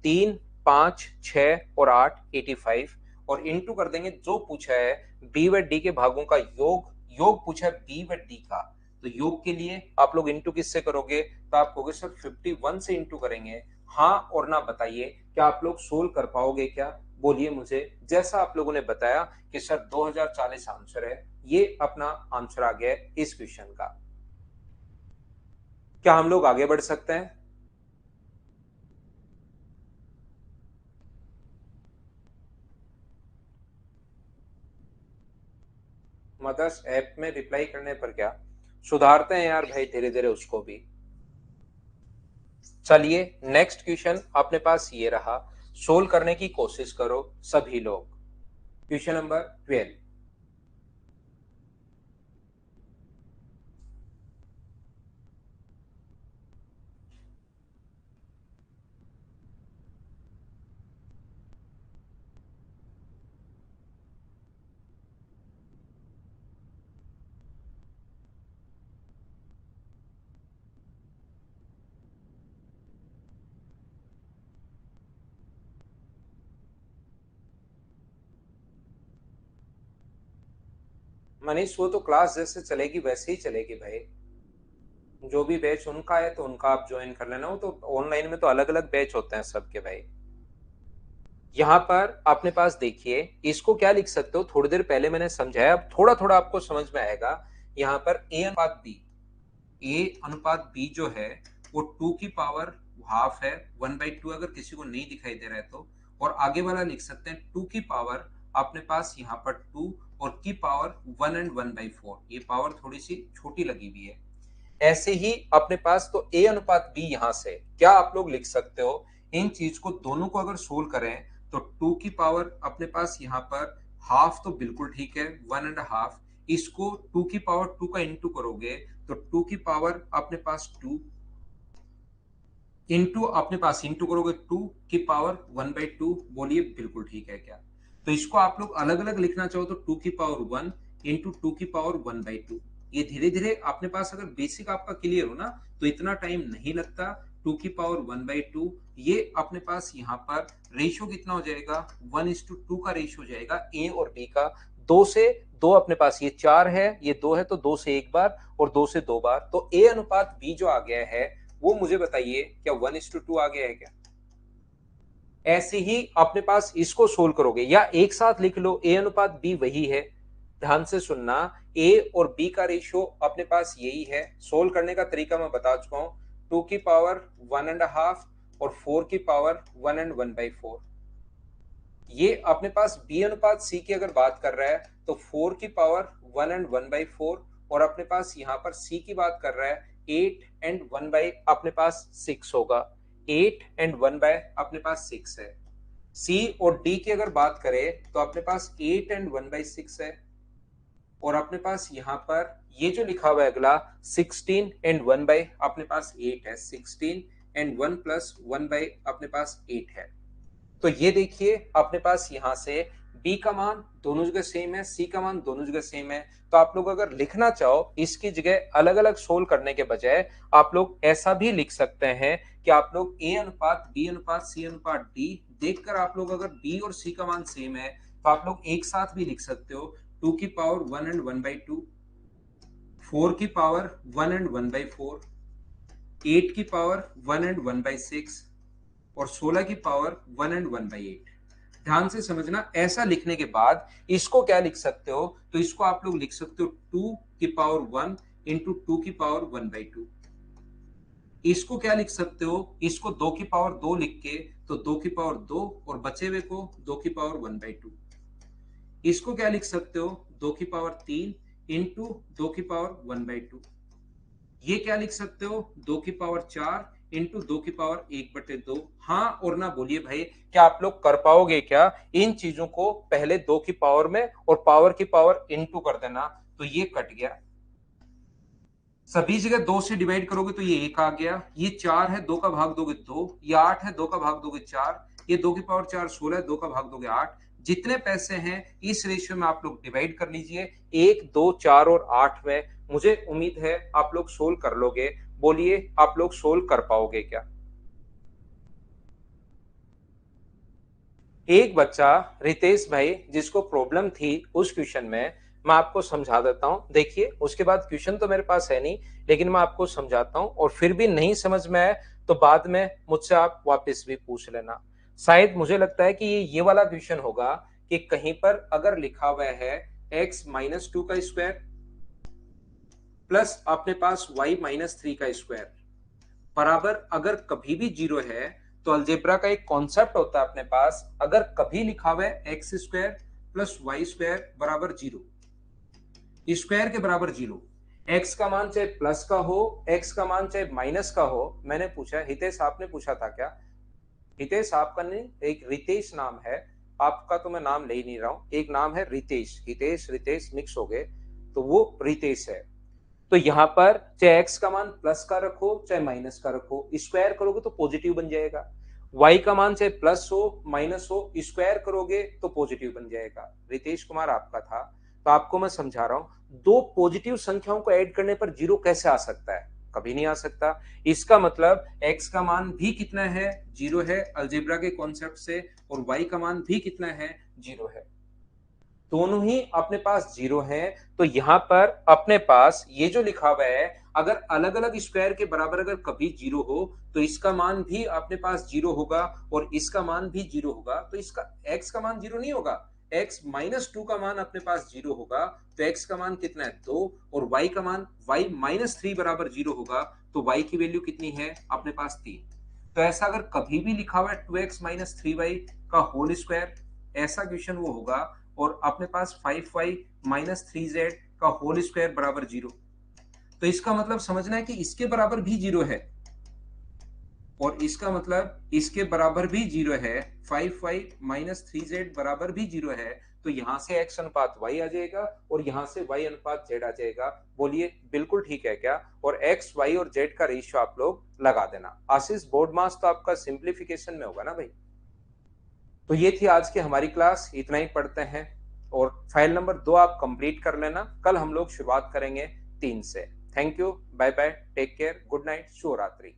3, 5, 6 और 8 85 और इनटू कर देंगे जो पूछा है बी व डी के भागों का योग। योग पूछा है बी व डी का, तो योग के लिए आप लोग इनटू किससे करोगे? तो आप कहोगे सर 51 से इनटू करेंगे। हाँ और ना बताइए, क्या आप लोग सोल्व कर पाओगे क्या? बोलिए मुझे। जैसा आप लोगों ने बताया कि सर 2040 आंसर है, ये अपना आंसर आ गया है इस क्वेश्चन का। क्या हम लोग आगे बढ़ सकते हैं? मदर्स ऐप में रिप्लाई करने पर क्या सुधारते हैं यार भाई, धीरे धीरे उसको भी। चलिए नेक्स्ट क्वेश्चन अपने पास ये रहा, सोल्व करने की कोशिश करो सभी लोग। Question number 12। मनीष वो तो क्लास जैसे चलेगी वैसे ही चलेगी भाई। जो भी बैच उनका है तो उनका आप ज्वाइन कर लेना। हो तो ऑनलाइन में तो अलग अलग बैच होते हैं सबके भाई। यहाँ पर अपने पास देखिए, इसको क्या लिख सकते हो, थोड़ी देर पहले मैंने समझाया, अब थोड़ा थोड़ा आपको समझ में आएगा। यहाँ पर ए अनुपात बी, ए अनुपात बी जो है वो 2 की पावर हाफ है, 1/2 अगर किसी को नहीं दिखाई दे रहा है तो। और आगे वाला लिख सकते हैं 2 की पावर अपने पास यहाँ पर 2 और की पावर 1 एंड 1/4। ये पावर थोड़ी सी छोटी लगी हुई है। ऐसे ही अपने पास तो ए अनुपात बी यहां से क्या आप लोग लिख सकते हो, इन चीज को दोनों को अगर सोल्व करें तो 2 की पावर अपने पास यहाँ पर हाफ तो बिल्कुल ठीक है, 1.5। इसको 2 की पावर 2 का इंटू करोगे तो 2 की पावर अपने पास 2 इंटू अपने पास इंटू करोगे 2 की पावर 1/2। बोलिए बिल्कुल ठीक है क्या? तो इसको आप लोग अलग अलग लिखना चाहो तो 2 की पावर 1 इंटू टू की पावर 1/2। ये धीरे धीरे अपने पास अगर बेसिक आपका क्लियर हो ना तो इतना टाइम नहीं लगता। टू की पावर 1/2, ये अपने पास यहाँ पर रेशियो कितना हो जाएगा, 1:2 का रेशियो हो जाएगा ए और बी का। 2 से 2 अपने पास ये 4 है, ये 2 है, तो 2 से 1 बार और 2 से 2 बार। तो ए अनुपात बी जो आ गया है वो मुझे बताइए क्या 1:2 आ गया है क्या। ऐसे ही अपने पास इसको सोल्व करोगे या एक साथ लिख लो, ए अनुपात बी वही है। ध्यान से सुनना, ए और बी का रेशियो अपने पास यही है। सोल्व करने का तरीका मैं बता चुका हूं, 2 की पावर 1.5 और 4 की पावर 1 and 1/4। ये अपने पास बी अनुपात सी की अगर बात कर रहा है तो 4 की पावर 1 and 1/4, और अपने पास यहाँ पर सी की बात कर रहा है 8 and 1 by अपने पास 6 होगा। 8 and 1 by अपने पास 6 है। सी और डी की अगर बात करें तो अपने पास 8 and 1/6 है, और अपने पास यहाँ पर ये जो लिखा हुआ है अगला 16 and 1 by अपने पास 8 है। 16 and 1 plus 1 by अपने पास 8 है। तो ये देखिए अपने पास यहाँ से b का मान दोनों जगह सेम है, c का मान दोनों जगह सेम है। तो आप लोग अगर लिखना चाहो इसकी जगह अलग अलग सोल्व करने के बजाय आप लोग ऐसा भी लिख सकते हैं कि आप लोग a अनुपात b अनुपात c अनुपात d देखकर आप लोग अगर b और c का मान सेम है तो आप लोग एक साथ भी लिख सकते हो। 2 की पावर 1 and 1/2, 4 की पावर 1 and 1/4, 8 की पावर 1 and 1/6 और 16 की पावर 1 and 1/8। ध्यान से समझना, ऐसा लिखने के बाद इसको क्या लिख सकते हो, तो इसको आप लोग लिख सकते हो 2 की पावर 1 इंटू 2 की पावर 1/2। इसको क्या लिख सकते हो, इसको 2 की पावर 2 लिख के तो 2 की पावर 2 और बचे हुए को 2 की पावर 1/2। इसको क्या लिख सकते हो, 2 की पावर 3 इंटू 2 की पावर 1/2। ये क्या लिख सकते हो, 2 की पावर 4 इंटू 2 की पावर 1/2। हाँ और ना बोलिए भाई, क्या आप लोग कर पाओगे क्या इन चीजों को पहले 2 की पावर में और पावर की पावर इंटू कर देना। तो ये कट गया, सभी जगह 2 से डिवाइड करोगे तो ये 1 आ गया। ये 4 है, 2 का भाग दोगे 2। ये 8 है, 2 का भाग दोगे 4। ये 2 की पावर 4 16 है, 2 का भाग दोगे 8। जितने पैसे हैं इस रेशियो में आप लोग डिवाइड कर लीजिए 1 2 4 और 8 में। मुझे उम्मीद है आप लोग सोल्व कर लोगे। बोलिए आप लोग सोल्व कर पाओगे क्या। एक बच्चा रितेश भाई जिसको प्रॉब्लम थी उस क्वेश्चन में, मैं आपको समझा देता हूं। देखिए उसके बाद क्वेश्चन तो मेरे पास है नहीं, लेकिन मैं आपको समझाता हूं, और फिर भी नहीं समझ में आए तो बाद में मुझसे आप वापस भी पूछ लेना। शायद मुझे लगता है कि ये वाला क्वेश्चन होगा कि कहीं पर अगर लिखा हुआ है x-2 का स्क्वायर प्लस अपने पास y-3 का स्क्वायर बराबर अगर कभी भी जीरो है, तो अलजेब्रा का एक कॉन्सेप्ट होता है अपने पास, अगर कभी लिखा हुआ है x square plus y square बराबर जीरो, स्क्वायर के बराबर जीरो, एक्स का मान चाहे प्लस का हो, एक्स का मान चाहे माइनस का हो। मैंने पूछा, हितेश आपने पूछा था क्या, हितेश आपका नहीं, एक रितेश नाम है आपका, तो मैं नाम ले ही नहीं रहा हूं। एक नाम है रितेश, हितेश रितेश मिक्स हो गए तो वो रितेश है। तो यहां पर चाहे x का मान प्लस का रखो चाहे माइनस का रखो, स्क्वायर करोगे तो पॉजिटिव बन जाएगा। y का मान चाहे प्लस हो माइनस हो, स्क्वायर करोगे तो पॉजिटिव बन जाएगा। रितेश कुमार आपका था, तो आपको मैं समझा रहा हूं दो पॉजिटिव संख्याओं को ऐड करने पर जीरो कैसे आ सकता है, कभी नहीं आ सकता। इसका मतलब x का मान भी कितना है, जीरो है अलजेब्रा के कॉन्सेप्ट से, और y का मान भी कितना है, जीरो है। दोनों ही अपने पास जीरो हैं। तो यहां पर अपने पास ये जो लिखा हुआ है, अगर अलग अलग स्क्वायर के बराबर अगर कभी जीरो हो तो इसका मान भी अपने पास जीरो होगा और इसका मान भी जीरो होगा। तो इसका x का मान जीरो नहीं होगा, x-2 का मान अपने पास जीरो होगा। तो x का मान कितना है, 2, और y का मान y-3 बराबर जीरो होगा। तो y की वैल्यू कितनी है अपने पास, 3। तो ऐसा अगर कभी भी लिखा हुआ है 2x-3y का होल स्क्वायर, ऐसा क्वेश्चन वो होगा। और अपने पास 5y-3z का होल स्क्वायर बराबर जीरो, तो इसका मतलब समझना है कि इसके बराबर भी जीरो है, और इसका मतलब इसके बराबर भी जीरो है। 5y-3z बराबर भी जीरो है। तो यहां से x अनुपात y आ जाएगा और यहां से y अनुपात z आ जाएगा। बोलिए बिल्कुल ठीक है क्या। और x y और z का रेशियो आप लोग लगा देना। आशीष बोर्ड मास तो आपका सिंप्लीफिकेशन में होगा ना भाई। तो ये थी आज की हमारी क्लास, इतना ही पढ़ते हैं। और फाइल नंबर 2 आप कंप्लीट कर लेना। कल हम लोग शुरुआत करेंगे 3 से। Thank you, bye bye, take care, good night, शुभ रात्रि।